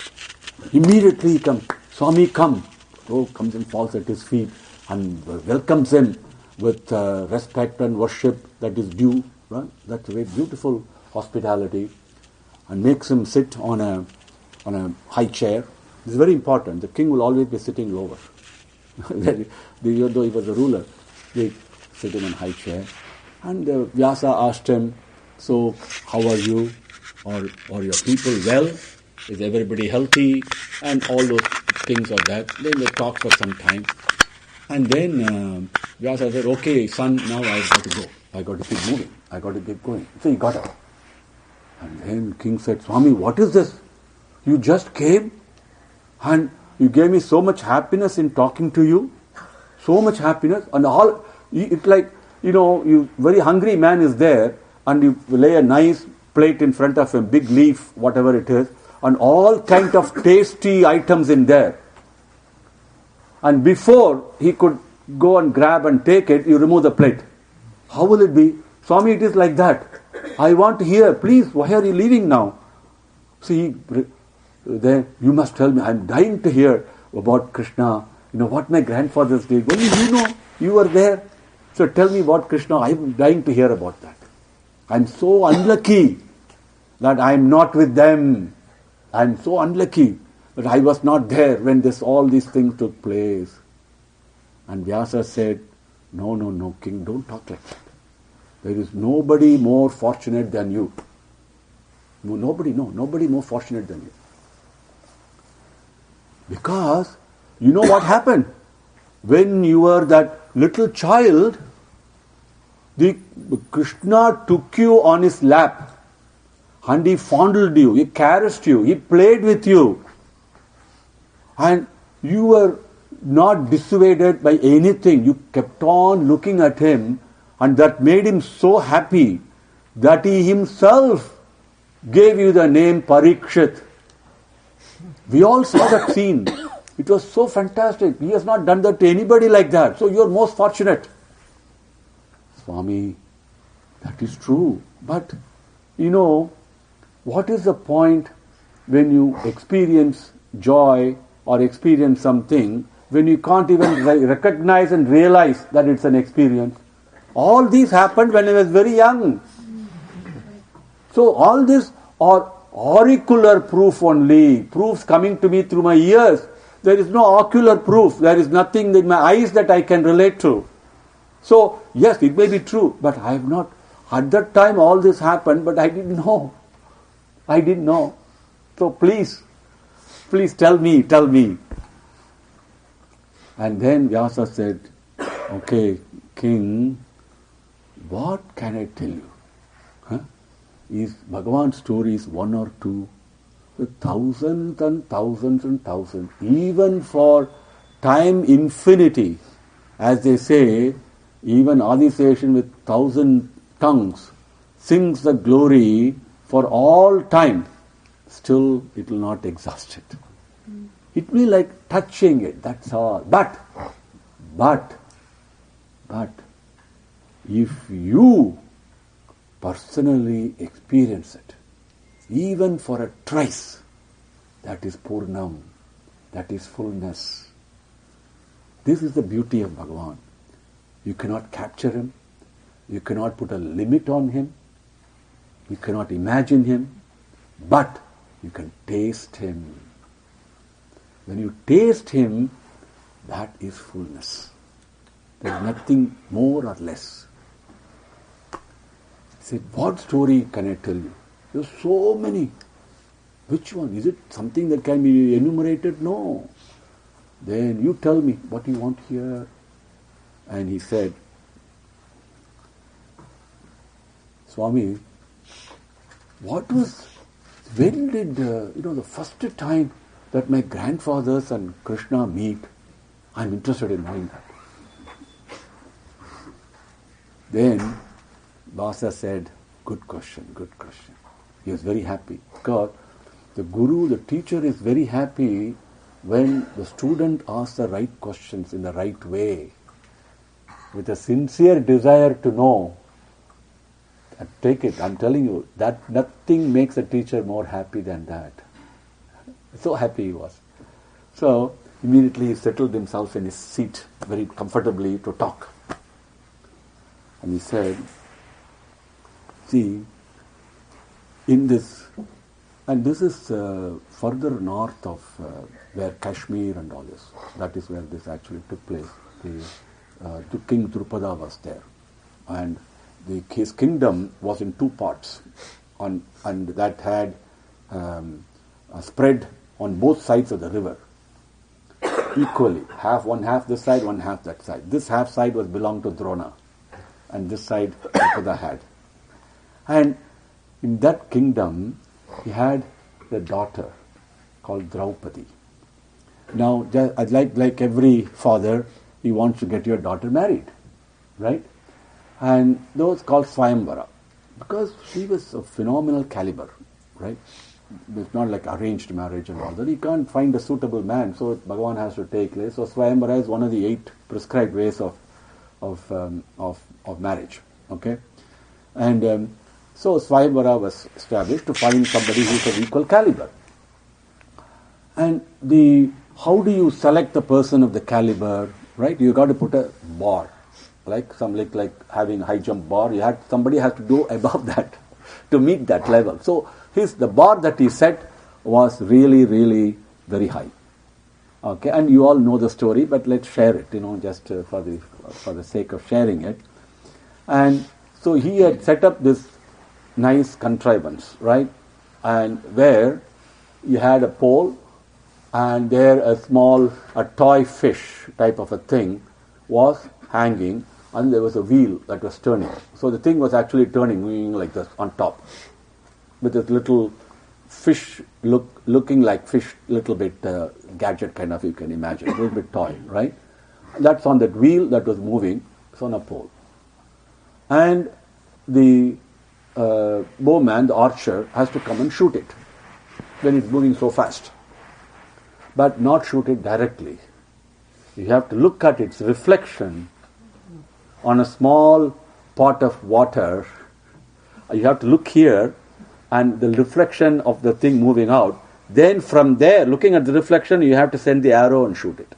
Immediately he comes. Swami, come. So comes and falls at his feet and welcomes him with respect and worship that is due. Right? That's a very beautiful hospitality, and makes him sit on a high chair. This is very important. The king will always be sitting lower. Even though he was a ruler, they sit him on a high chair. And Vyasa asked him, so how are you? Are your people well? Is everybody healthy? And all those things are that. Then they talked for some time. And then Vyasa said, okay, son, now I've got to go. I got to keep moving. I got to keep going. So he got up. And then king said, Swami, what is this? You just came and you gave me so much happiness in talking to you. So much happiness. And all, it's like, you very hungry man is there and you lay a nice plate in front of him, big leaf, whatever it is, and all kind of tasty items in there. And before he could go and grab and take it, you remove the plate. How will it be? Swami, it is like that. I want to hear. Please, why are you leaving now? See, then you must tell me. I'm dying to hear about Krishna. What my grandfathers did. Only you know. You were there. So tell me what Krishna, I'm dying to hear about that. I'm so unlucky that I'm not with them. I'm so unlucky that I was not there when all these things took place. And Vyasa said, no, king, don't talk like that. There is nobody more fortunate than you. Nobody more fortunate than you. Because, you know what happened? When you were that little child, Krishna took you on his lap and he fondled you, he caressed you, he played with you. And you were not dissuaded by anything. You kept on looking at him, and that made him so happy that he himself gave you the name Parikshit. We all saw that scene. It was so fantastic. He has not done that to anybody like that. So you are most fortunate. Swami, that is true. But, what is the point when you experience joy or experience something when you can't even recognize and realize that it's an experience? All these happened when I was very young. So all this are auricular proof only, proofs coming to me through my ears. There is no ocular proof. There is nothing in my eyes that I can relate to. So, yes, it may be true, but I have not. At that time all this happened, but I didn't know. I didn't know. So please tell me. And then Vyasa said, okay, king, what can I tell you? Is Bhagavan's stories one or two? Thousands and thousands and thousands. Even for time infinity, as they say, even Adiseshan with 1,000 tongues sings the glory for all time. Still, it will not exhaust it. It will be like touching it, that's all. But, if you personally experience it, even for a trace, that is Purnam, that is fullness. This is the beauty of Bhagavan. You cannot capture him, you cannot put a limit on him, you cannot imagine him, but you can taste him. When you taste him, that is fullness. There is nothing more or less. He said, what story can I tell you? There are so many. Which one? Is it something that can be enumerated? No. Then you tell me what you want here. And he said, Swami, when did, the first time that my grandfathers and Krishna meet? I'm interested in knowing that. Then Vyasa said, good question. He was very happy because the guru, the teacher is very happy when the student asks the right questions in the right way, with a sincere desire to know. Take it, I'm telling you, that nothing makes a teacher more happy than that. So happy he was. So immediately he settled himself in his seat very comfortably to talk. And he said, see, in this, and this is further north of where Kashmir and all this, that is where this actually took place. The King Draupadi was there. And his kingdom was in two parts, and that had spread on both sides of the river equally. One half this side, one half that side. This half side was belonged to Drona, and this side Draupadi had. And in that kingdom, he had a daughter called Draupadi. Now, like every father, he wants to get your daughter married, right? And those called Swayamvara, because she was of phenomenal caliber, right? It's not like arranged marriage and all that. He can't find a suitable man, so Bhagavan has to take place. So Swayamvara is one of the 8 prescribed ways of marriage. Okay, and so Swayamvara was established to find somebody who is of equal caliber. And how do you select the person of the caliber? Right? You got to put a bar. like having high jump bar. Somebody has to go above that to meet that level. So the bar that he set was really, really very high. Okay, and you all know the story, but let's share it, just for the sake of sharing it. And so he had set up this nice contrivance, right? And where you had a pole, and there a toy fish type of a thing was hanging, and there was a wheel that was turning. So the thing was actually turning, moving like this on top, with this little fish looking like fish, little bit gadget kind of, you can imagine, a little bit toy, right? That's on that wheel that was moving. It's on a pole. And the bowman, the archer, has to come and shoot it when it's moving so fast. But not shoot it directly. You have to look at its reflection on a small pot of water. You have to look here, and the reflection of the thing moving out. Then from there, looking at the reflection, you have to send the arrow and shoot it.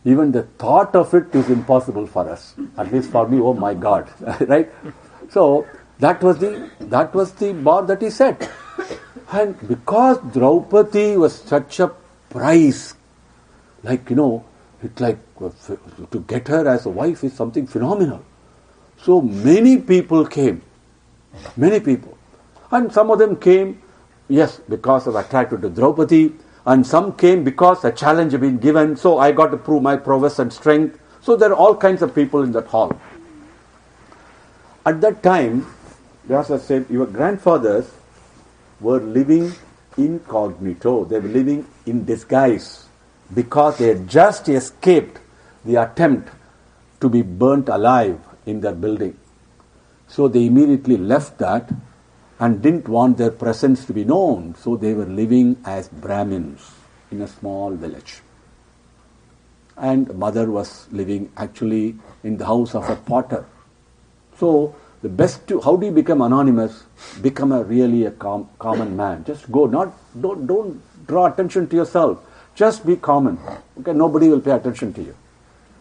Even the thought of it is impossible for us. At least for me, oh my God, right? So that was the bar that he set. And because Draupadi was such a prize, it's like to get her as a wife is something phenomenal. So many people came. Many people. And some of them came, yes, because of attracted to Draupadi, and some came because a challenge had been given, so I got to prove my prowess and strength. So there are all kinds of people in that hall. At that time, Vyasa said, your grandfathers were living incognito. They were living in disguise because they had just escaped the attempt to be burnt alive in their building. So they immediately left that and didn't want their presence to be known. So they were living as Brahmins in a small village. And mother was living actually in the house of a potter. So the best how do you become anonymous? Become a common man. Just go. Don't draw attention to yourself. Just be common. Okay, nobody will pay attention to you.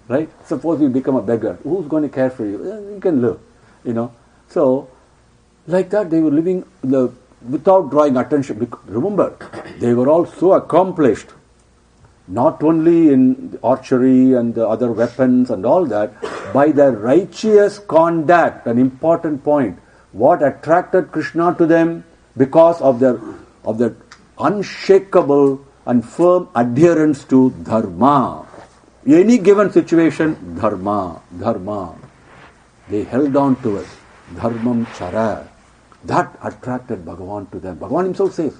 Right? Suppose you become a beggar. Who's going to care for you? You can live. So like that, they were living without drawing attention. Remember, they were all so accomplished, not only in archery and the other weapons and all that, by their righteous conduct. An important point. What attracted Krishna to them? Because of their unshakable and firm adherence to dharma. Any given situation, dharma. They held on to it. Dharmam chara. That attracted Bhagavan to them. Bhagavan himself says.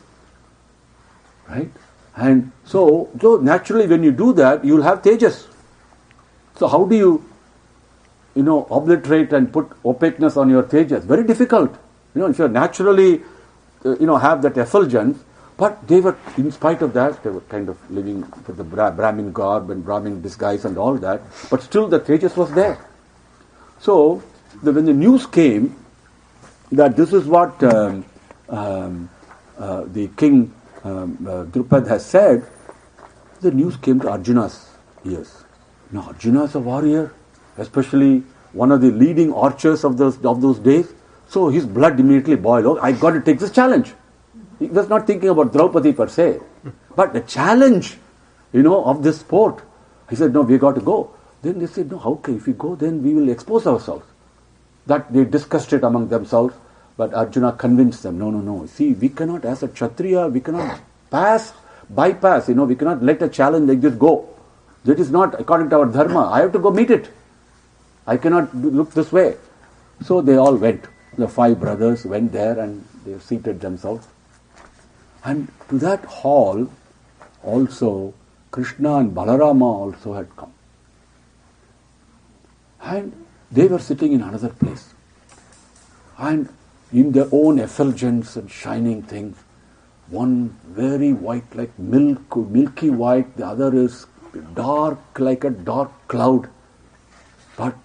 Right? And so naturally when you do that, you will have tejas. So how do you, obliterate and put opaqueness on your tejas? Very difficult. If you naturally, have that effulgence, but they were, in spite of that, they were kind of living with the Brahmin garb and Brahmin disguise and all that, but still the tejas was there. So when the news came that this is what the king Draupadi has said, the news came to Arjuna's ears. Now Arjuna is a warrior, especially one of the leading archers of those days. So his blood immediately boiled. Oh, I got to take this challenge. He was not thinking about Draupadi per se, but the challenge, of this sport. He said, no, we got to go. Then they said, no, how can if we go, then we will expose ourselves. That they discussed it among themselves, but Arjuna convinced them, no. See, we cannot, as a Kshatriya, we cannot bypass, we cannot let a challenge like this go. That is not according to our dharma. I have to go meet it. I cannot look this way. So they all went. The 5 brothers went there and they seated themselves. And to that hall also, Krishna and Balarama also had come. And they were sitting in another place. And in their own effulgence and shining things, one very white like milky white, the other is dark like a dark cloud. But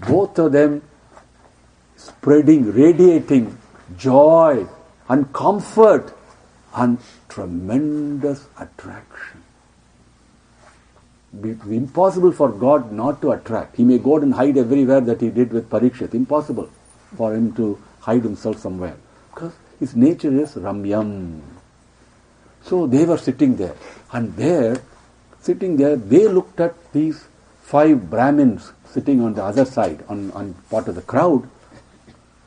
both of them radiating joy and comfort and tremendous attraction. It's impossible for God not to attract. He may go and hide everywhere that he did with Parikshit. Impossible for him to hide himself somewhere. Because his nature is Ramyam. So they were sitting there. And sitting there, they looked at these 5 Brahmins sitting on the other side, on part of the crowd.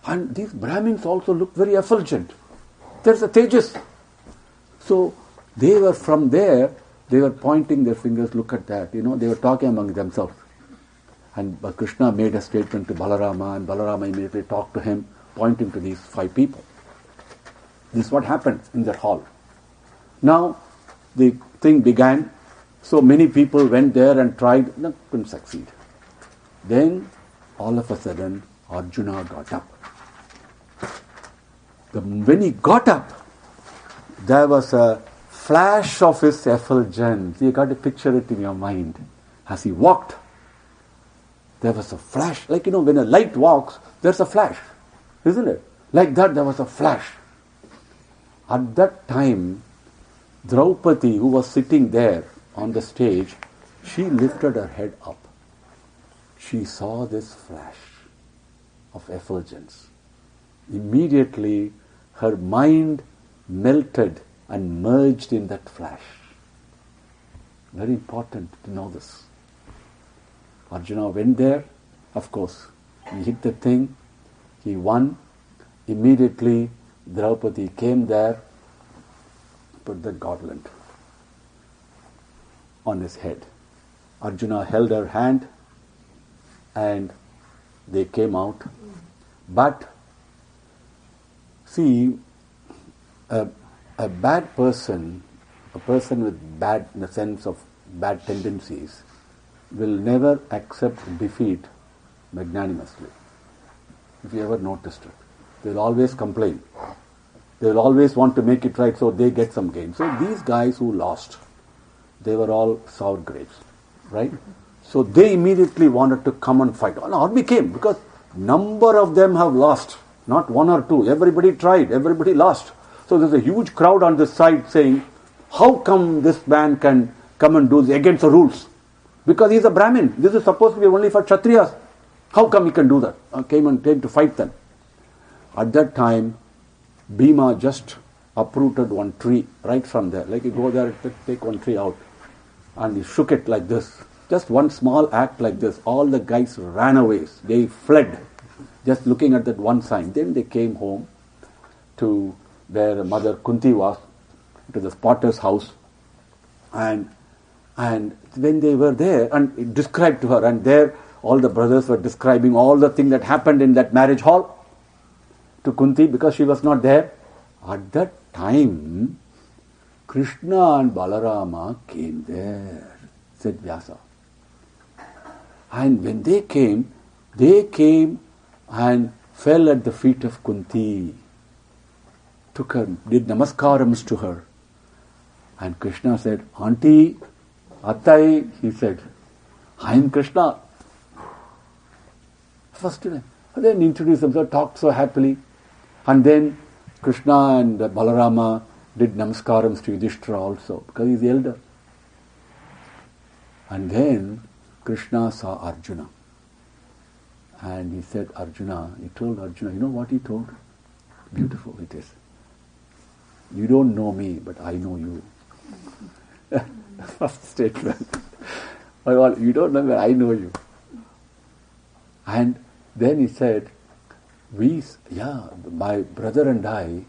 And these Brahmins also looked very effulgent. There's a tejas. So they were from there, they were pointing their fingers, look at that, they were talking among themselves. And Krishna made a statement to Balarama, and Balarama immediately talked to him, pointing to these 5 people. This is what happened in that hall. Now, the thing began, so many people went there and tried, couldn't succeed. Then, all of a sudden, Arjuna got up. When he got up, there was a flash of his effulgence. You got to picture it in your mind. As he walked, there was a flash. Like, when a light walks, there's a flash. Isn't it? Like that, there was a flash. At that time, Draupadi, who was sitting there on the stage, she lifted her head up. She saw this flash of effulgence. Immediately, her mind melted and merged in that flash. Very important to know this. Arjuna went there, of course, he hit the thing, he won. Immediately, Draupadi came there, put the gauntlet on his head. Arjuna held her hand and they came out. But, see, a bad person, a person with bad, in the sense of bad tendencies, will never accept defeat magnanimously. If you ever noticed it, they'll always complain. They'll always want to make it right so they get some gain. So these guys who lost, they were all sour grapes, right? So they immediately wanted to come and fight. An army came because number of them have lost, not 1 or 2. Everybody tried, everybody lost. So there's a huge crowd on this side saying, how come this man can come and do this against the rules? Because he's a Brahmin. This is supposed to be only for Kshatriyas. How come he can do that? Came to fight them. At that time, Bhima just uprooted one tree right from there. Like you go there, take one tree out. And he shook it like this. Just one small act like this. All the guys ran away. They fled. Just looking at that one sign. Then they came home to where Mother Kunti was, to the potter's house. And when they were there, and it described to her, and there all the brothers were describing all the things that happened in that marriage hall to Kunti because she was not there. At that time, Krishna and Balarama came there, Sage Vyasa. And when they came and fell at the feet of Kunti, took her, did namaskarams to her. And Krishna said, Auntie, Attai, he said, I am Krishna. First time. And then introduced themselves, talked so happily. And then Krishna and Balarama did namaskarams to Yudhishthira also, because he's the elder. And then Krishna saw Arjuna. And he said, he told Arjuna, you know what he told? Beautiful it is. You don't know me, but I know you. First statement. You don't know me, but I know you. And then he said, my brother and I,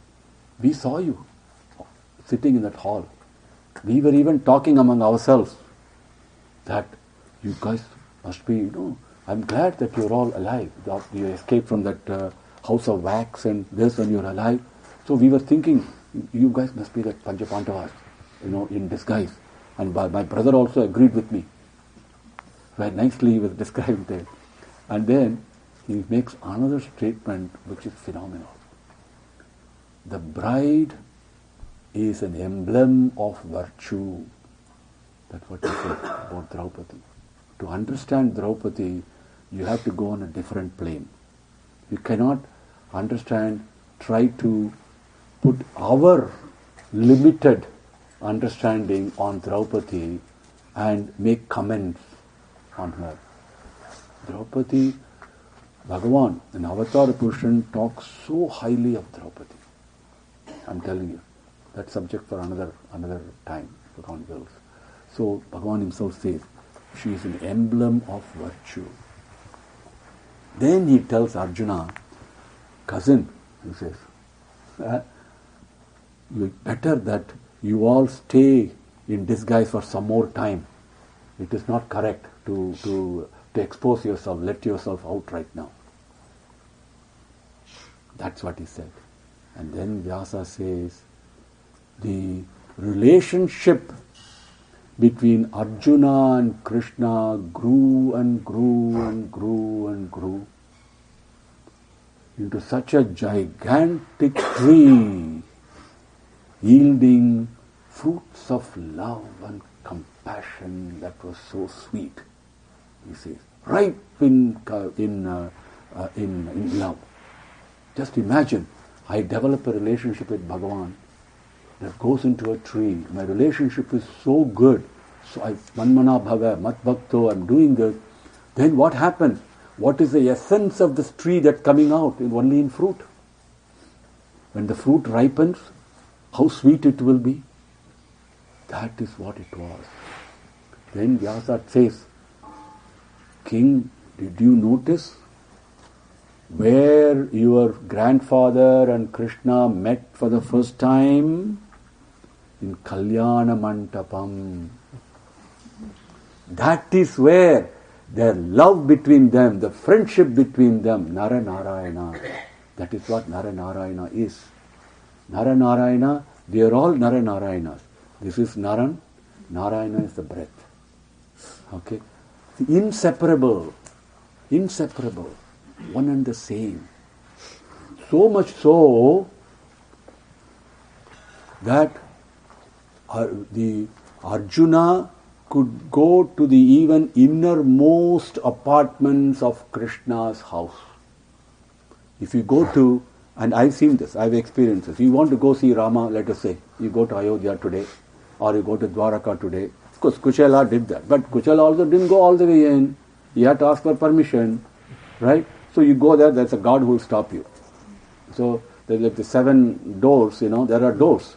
we saw you sitting in that hall. We were even talking among ourselves that you guys must be, I'm glad that you're all alive. You escaped from that house of wax and this, and you're alive. So we were thinking, you guys must be like Pandavas, in disguise. And my brother also agreed with me. Very nicely he was described there. And then he makes another statement which is phenomenal. The bride is an emblem of virtue. That's what he said about Draupadi. To understand Draupadi, you have to go on a different plane. You cannot try to put our limited understanding on Draupadi and make comments on her. Draupadi, Bhagavan, an avatar Purushan, talks so highly of Draupadi. I'm telling you, that's subject for another time for girls. So Bhagavan himself says, she is an emblem of virtue. Then he tells Arjuna, cousin, he says, better that you all stay in disguise for some more time. It is not correct to expose yourself, let yourself out right now. That's what he said. And then Vyasa says, the relationship between Arjuna and Krishna grew and grew and grew and grew into such a gigantic tree, yielding fruits of love and compassion that was so sweet. He says, ripe in love. Just imagine, I develop a relationship with Bhagavan that goes into a tree. My relationship is so good. So Manmana Bhava, Mat Bhakto, I'm doing this. Then what happens? What is the essence of this tree that's coming out? Only in fruit. When the fruit ripens, how sweet it will be. That is what it was. Then Vyasa says, King, did you notice where your grandfather and Krishna met for the first time? In Kalyana Mantapam. That is where their love between them, the friendship between them, Nara Narayana. That is what Nara Narayana is. Nara Narayana, they are all Nara Narayanas. This is Naran, Narayana is the breath. Okay? Inseparable, one and the same. So much so that the Arjuna could go to the even innermost apartments of Krishna's house. If you go to, and I've seen this, I've experienced this, you want to go see Rama, let us say, you go to Ayodhya today, or you go to Dwaraka today. Of course, Kushala did that, but Kushala also didn't go all the way in. He had to ask for permission, right? So you go there, there's a guard who will stop you. So there's like the 7 doors, there are doors,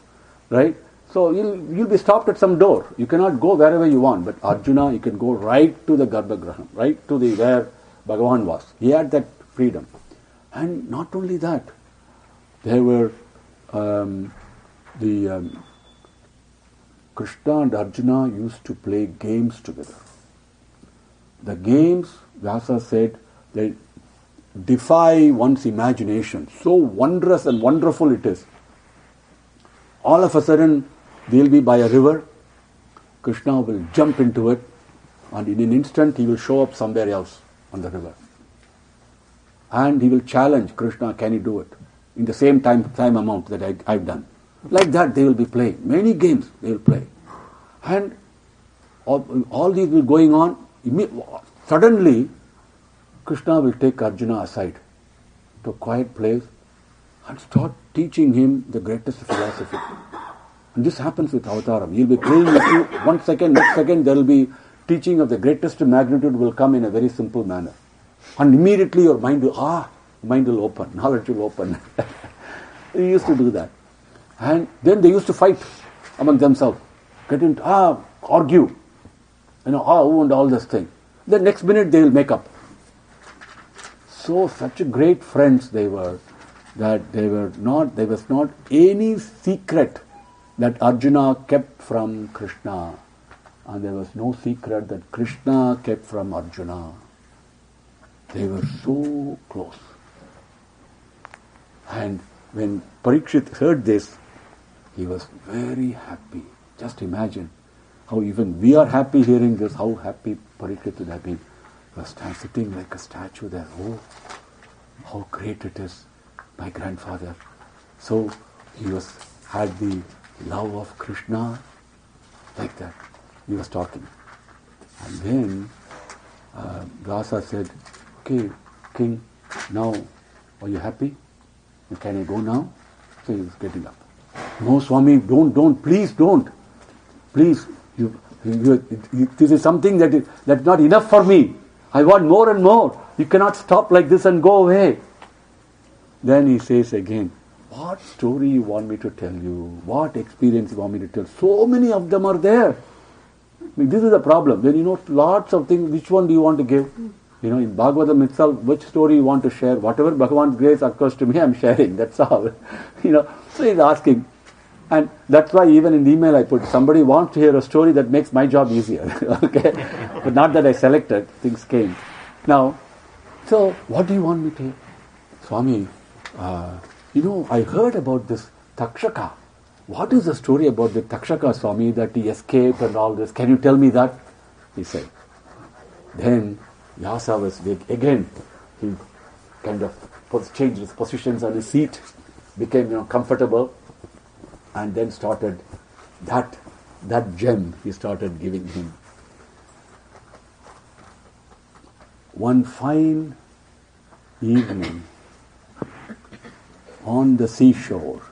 right? So you'll be stopped at some door. You cannot go wherever you want. But Arjuna, you can go right to the Garbhagraham, right to the where Bhagavan was. He had that freedom. And not only that, there were Krishna and Arjuna used to play games together. The games, Vyasa said, they defy one's imagination. So wondrous and wonderful it is. All of a sudden, they'll be by a river. Krishna will jump into it, and in an instant he will show up somewhere else on the river. And he will challenge Krishna, can you do it? In the same time amount that I've done. Like that they will be playing. Many games they will play. And all these will going on. Suddenly, Krishna will take Arjuna aside to a quiet place and start teaching him the greatest philosophy. And this happens with Avataram. He'll be playing with you 1 second, next second there will be teaching of the greatest magnitude will come in a very simple manner. And immediately your mind will open, knowledge will open. They used to do that. And then they used to fight among themselves. Get into, argue. Who and all this thing. The next minute they will make up. So such great friends they were, that there was not any secret that Arjuna kept from Krishna, and there was no secret that Krishna kept from Arjuna. They were so close. And when Parikshit heard this, he was very happy. Just imagine how even we are happy hearing this, how happy Parikshit would have been. He was sitting like a statue there. Oh, how great it is, my grandfather. So he had the love of Krishna, like that. He was talking. And then Vyasa said, okay, King, now are you happy? Can I go now? So he was getting up. No, Swami, don't, please don't. Please, This is something that's not enough for me. I want more and more. You cannot stop like this and go away. Then he says again, what story you want me to tell you? What experience you want me to tell? So many of them are there. This is the problem. Then lots of things. Which one do you want to give? In Bhagavatam itself, which story you want to share? Whatever Bhagavan's grace occurs to me, I'm sharing. That's all. So he's asking. And that's why even in the email I put, somebody wants to hear a story that makes my job easier. Okay? But not that I selected. Things came. Now, so what do you want me to hear? Swami, I heard about this Thakshaka. What is the story about the Thakshaka, Swami, that he escaped and all this? Can you tell me that? He said. Then Vyasa was again, he kind of changed his positions on his seat, became comfortable, and then started that gem he started giving him. One fine evening on the seashore,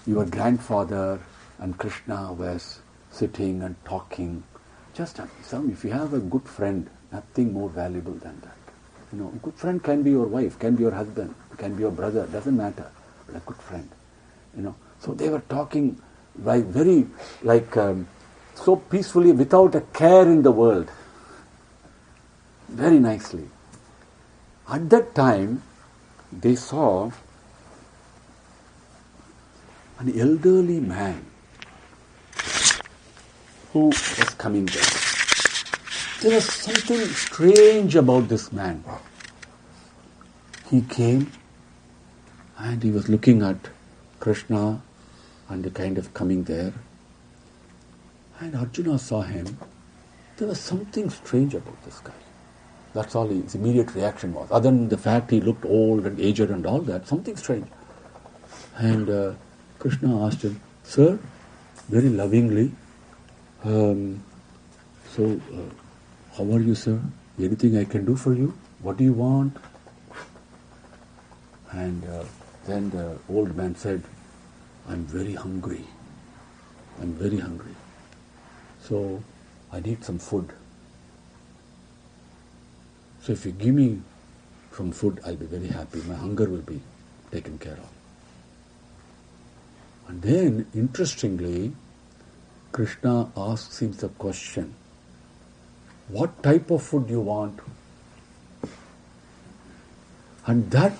your grandfather and Krishna was sitting and talking. Just if you have a good friend, nothing more valuable than that. A good friend can be your wife, can be your husband, can be your brother, doesn't matter. But a good friend, So they were talking so peacefully, without a care in the world. Very nicely. At that time, they saw an elderly man who was coming there. There was something strange about this man. He came and he was looking at Krishna and kind of coming there. And Arjuna saw him. There was something strange about this guy. That's all his immediate reaction was. Other than the fact he looked old and aged and all that, something strange. And Krishna asked him, Sir, very lovingly, how are you, sir? Anything I can do for you? What do you want? And then the old man said, I'm very hungry. I'm very hungry. So I need some food. So if you give me some food, I'll be very happy. My hunger will be taken care of. And then, interestingly, Krishna asks him the question, what type of food you want? And that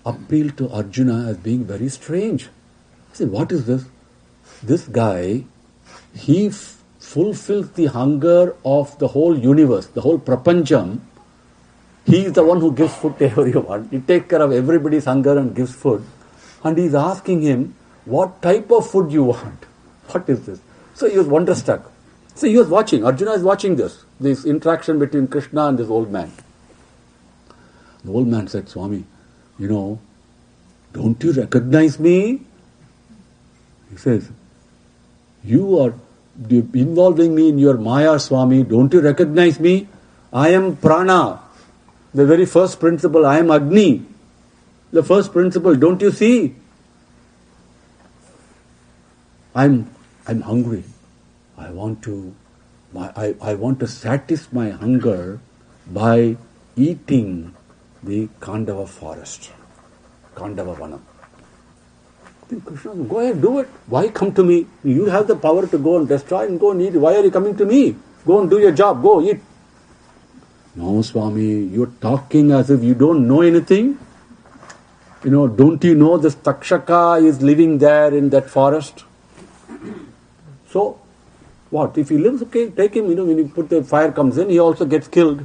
appealed to Arjuna as being very strange. He said, what is this? This guy, he fulfills the hunger of the whole universe, the whole prapancham. He is the one who gives food to everyone. He takes care of everybody's hunger and gives food. And he is asking him, what type of food you want? What is this? So he was wonderstruck. So he was watching, Arjuna is watching this interaction between Krishna and this old man. The old man said, Swami, don't you recognize me? He says, you are involving me in your Maya, Swami. Don't you recognize me? I am Prana, the very first principle. I am Agni, the first principle. Don't you see? I'm hungry. I want to satisfy my hunger by eating the Kandava forest, Kandava Vanam. Then Krishna said, go ahead, do it. Why come to me? You have the power to go and destroy and go and eat. Why are you coming to me? Go and do your job. Go eat. No, Swami, you're talking as if you don't know anything. Don't you know this Thakshaka is living there in that forest? So, what? If he lives, okay, take him. When you put the fire comes in, he also gets killed.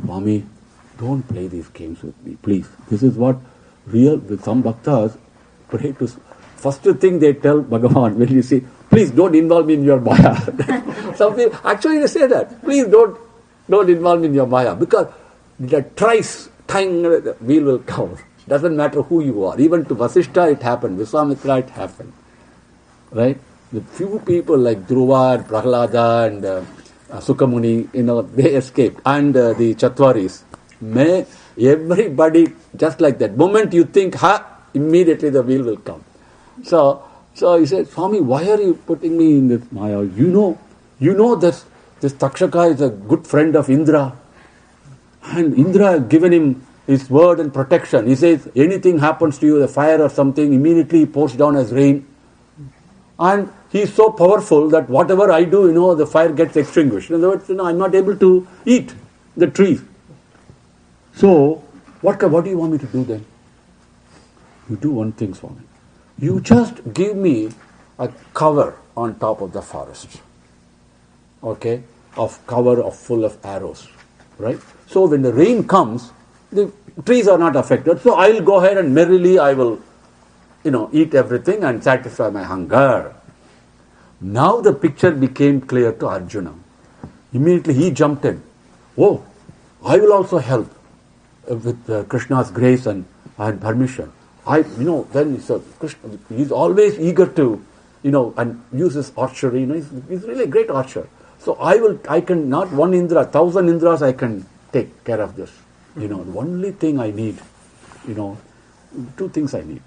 Swami, don't play these games with me, please. This is what with some bhaktas pray to. First thing they tell Bhagavan when you say, please don't involve me in your Maya. Some people, actually they say that. Please don't involve me in your Maya. Because the the wheel will come. Doesn't matter who you are. Even to Vasishtha it happened. Vishwamitra it happened. Right? The few people like Dhruva and Prahlada and Sukha Muni, they escaped. And the Chatvaris. Everybody just like that. Moment you think, immediately the wheel will come. So, So he said, Swami, why are you putting me in this Maya? You know this Thakshaka is a good friend of Indra. And Indra has given him his word and protection. He says, anything happens to you, the fire or something, immediately he pours down as rain. And he is so powerful that whatever I do, the fire gets extinguished. In other words, I'm not able to eat the trees. So, what do you want me to do then? You do one thing, Swami. You just give me a cover on top of the forest. Okay? Full of arrows. Right? So when the rain comes, the trees are not affected. So I'll go ahead and merrily I will, eat everything and satisfy my hunger. Now the picture became clear to Arjuna. Immediately he jumped in. Oh, I will also help with Krishna's grace and permission. Then Krishna, he's always eager to, and use his archery. He's really a great archer. So I can not one Indra, 1,000 Indras I can take care of this. The only thing I need, two things I need.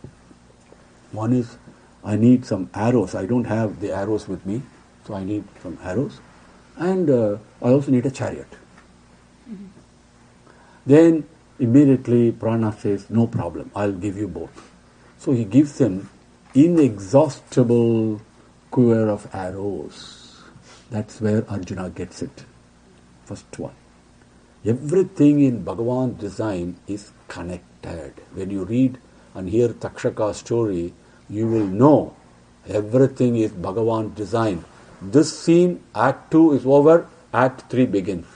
One is I need some arrows. I don't have the arrows with me, so I need some arrows. And I also need a chariot. Mm-hmm. Then immediately Prana says, no problem, I'll give you both. So he gives him inexhaustible quiver of arrows. That's where Arjuna gets it. First one. Everything in Bhagavan's design is connected. When you read and hear Thakshaka's story, you will know everything is Bhagavan's design. This scene, Act 2 is over, Act 3 begins.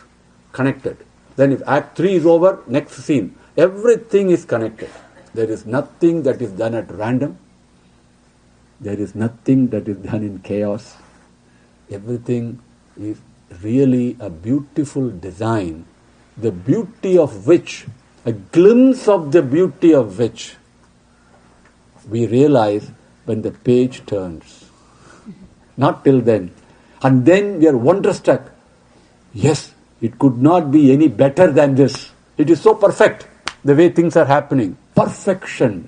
Connected. Then if Act 3 is over, next scene. Everything is connected. There is nothing that is done at random. There is nothing that is done in chaos. Everything is really a beautiful design, the beauty of which, a glimpse of the beauty of which we realize when the page turns. Not till then. And then we are wonderstruck. Yes, it could not be any better than this. It is so perfect, the way things are happening. Perfection.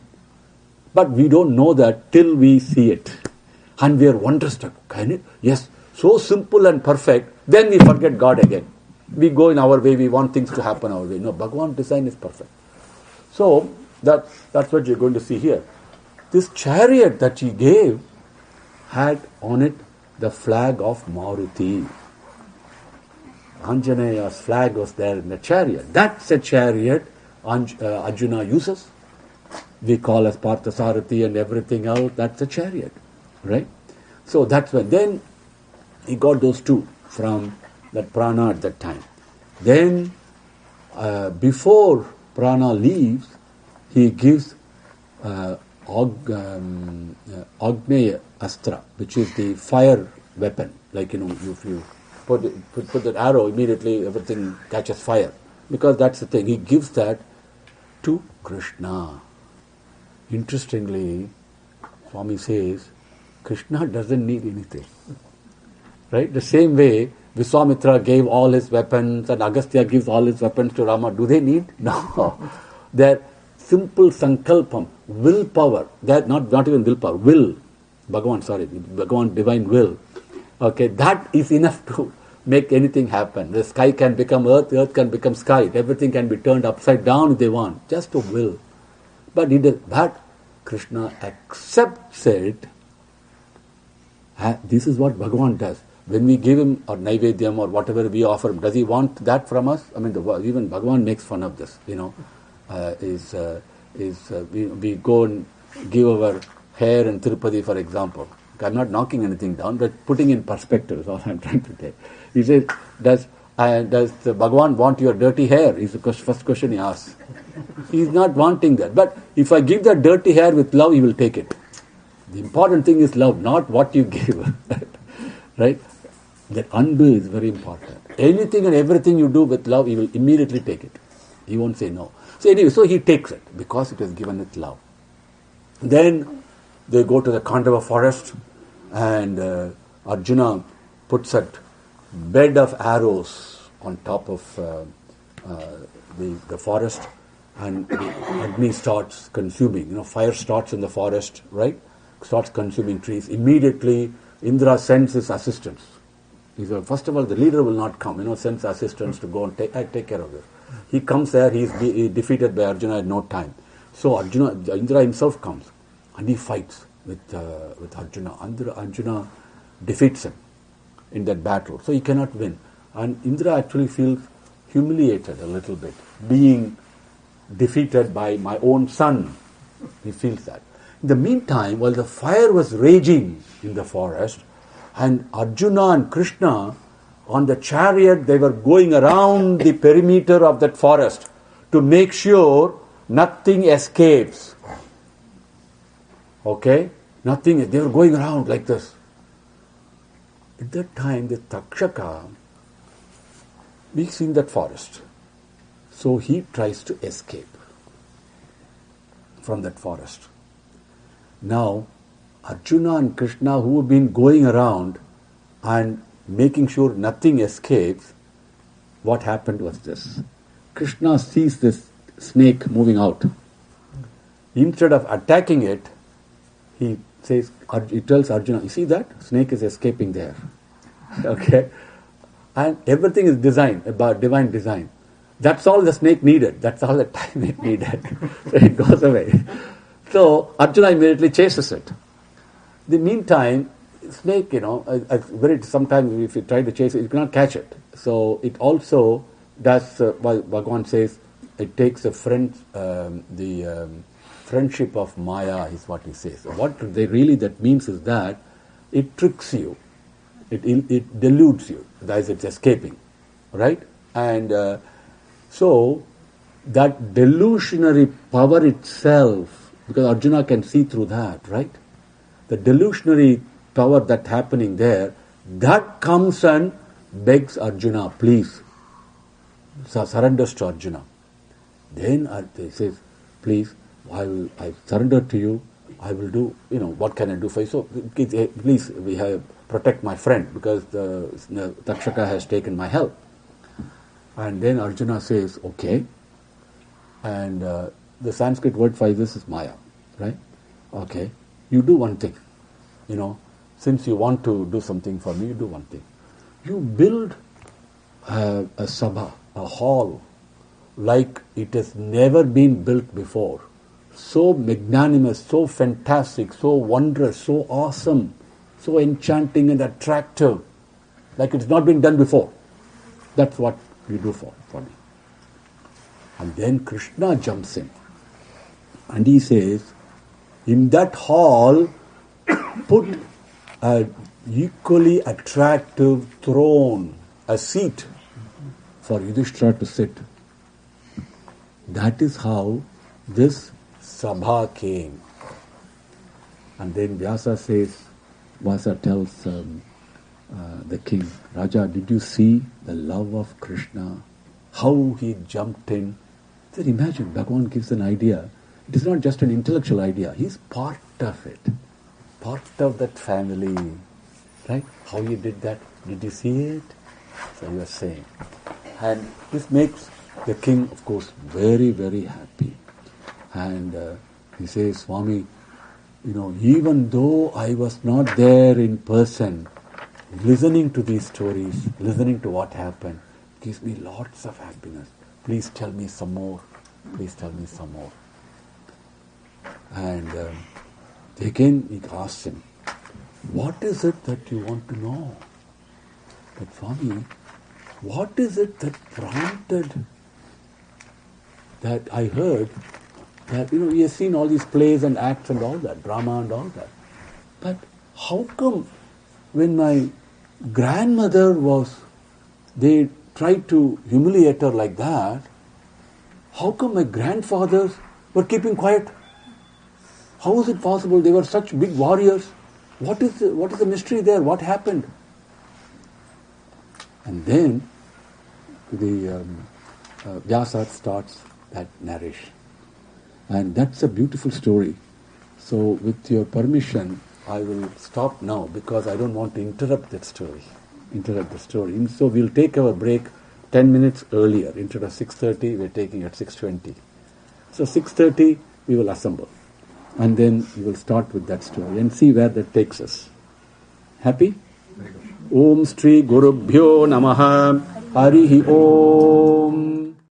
But we don't know that till we see it. And we are wonderstruck. Can it? Yes. So simple and perfect, then we forget God again. We go in our way, we want things to happen our way. No, Bhagavan's design is perfect. So, that's what you're going to see here. This chariot that he gave had on it the flag of Maruti. Anjaneya's flag was there in the chariot. That's a chariot Arjuna uses. We call as Parthasarathi and everything else, that's a chariot. Right? So that's when then he got those two from that Prana at that time. Then, before Prana leaves, he gives Agneya Astra, which is the fire weapon. Like, if you put that arrow, immediately everything catches fire. Because that's the thing. He gives that to Krishna. Interestingly, Swami says, Krishna doesn't need anything. Right? The same way Vishwamitra gave all his weapons and Agastya gives all his weapons to Rama. Do they need? No. They're simple sankalpam, willpower. They're not even willpower, will. Bhagavan, divine will. Okay, that is enough to make anything happen. The sky can become earth, earth can become sky. Everything can be turned upside down if they want. Just to will. But that Krishna accepts it. This is what Bhagavan does. When we give him or Naivedyam or whatever we offer him, does he want that from us? I mean, even Bhagavan makes fun of this, we go and give our hair in Tirupati, for example. I'm not knocking anything down, but putting in perspective is all I'm trying to say. He says, does the Bhagavan want your dirty hair? Is the first question he asks. He's not wanting that. But if I give that dirty hair with love, he will take it. The important thing is love, not what you give. Right? That undo is very important. Anything and everything you do with love, he will immediately take it. He won't say no. So anyway, so he takes it because it was given with love. Then they go to the Kandava forest and Arjuna puts a bed of arrows on top of the forest and the Agni starts consuming. Fire starts in the forest, right? starts consuming trees. Immediately, Indra sends his assistants. He said, first of all, the leader will not come, sends assistants to go and take care of this. He comes there, he is defeated by Arjuna at no time. So Indra himself comes and he fights with Arjuna. Arjuna defeats him in that battle. So he cannot win. And Indra actually feels humiliated a little bit, being defeated by my own son. He feels that. In the meantime, while the fire was raging in the forest, and Arjuna and Krishna on the chariot, they were going around the perimeter of that forest to make sure nothing escapes. Okay? Nothing, they were going around like this. At that time, the Thakshaka is in that forest. So he tries to escape from that forest. Now, Arjuna and Krishna, who have been going around and making sure nothing escapes, what happened was this. Krishna sees this snake moving out. Instead of attacking it, he tells Arjuna, you see that? Snake is escaping there. Okay? And everything is designed, about divine design. That's all the snake needed. That's all the time it needed. So it goes away. So Arjuna immediately chases it. In the meantime, snake, sometimes if you try to chase it, you cannot catch it. So it also does, Bhagavan says, it takes the friendship of Maya is what he says. What that means is that it tricks you. It deludes you. That is, it's escaping. Right? And so that delusionary power itself, because Arjuna can see through that, right? The delusionary power that's happening there, that comes and begs Arjuna, please, surrenders to Arjuna. Then he says, please, I surrender to you, I will do, what can I do for you? So please, protect my friend, because the Thakshaka has taken my help. And then Arjuna says, okay. And the Sanskrit word for this is Maya, right? Okay. You do one thing, since you want to do something for me, you do one thing. You build a sabha, a hall, like it has never been built before. So magnanimous, so fantastic, so wondrous, so awesome, so enchanting and attractive, like it's not been done before. That's what you do for me. And then Krishna jumps in and he says, in that hall, put an equally attractive throne, a seat for Yudhishthira to sit. That is how this sabha came. And then Vyasa tells the king, Raja, did you see the love of Krishna? How he jumped in. Then imagine, Bhagavan gives an idea. It is not just an intellectual idea. He is part of it. Part of that family. Right? How he did that. Did you see it? So you are saying. And this makes the king, of course, very, very happy. And he says, Swami, even though I was not there in person, listening to these stories, listening to what happened, gives me lots of happiness. Please tell me some more. Please tell me some more. And again he asks him, what is it that you want to know? But Swami, what is it that prompted that I heard that, he has seen all these plays and acts and all that, drama and all that. But how come when my grandmother they tried to humiliate her like that, how come my grandfathers were keeping quiet? How is it possible? They were such big warriors. What is the mystery there? What happened? And then the Vyasa starts that narration. And that's a beautiful story. So with your permission, I will stop now because I don't want to interrupt the story. And so we'll take our break 10 minutes earlier. Instead of 6:30, we're taking at 6:20. So 6:30, we will assemble. And then we will start with that story and see where that takes us. Happy? Om Shri Gurubhyo Namaha Harihi Om.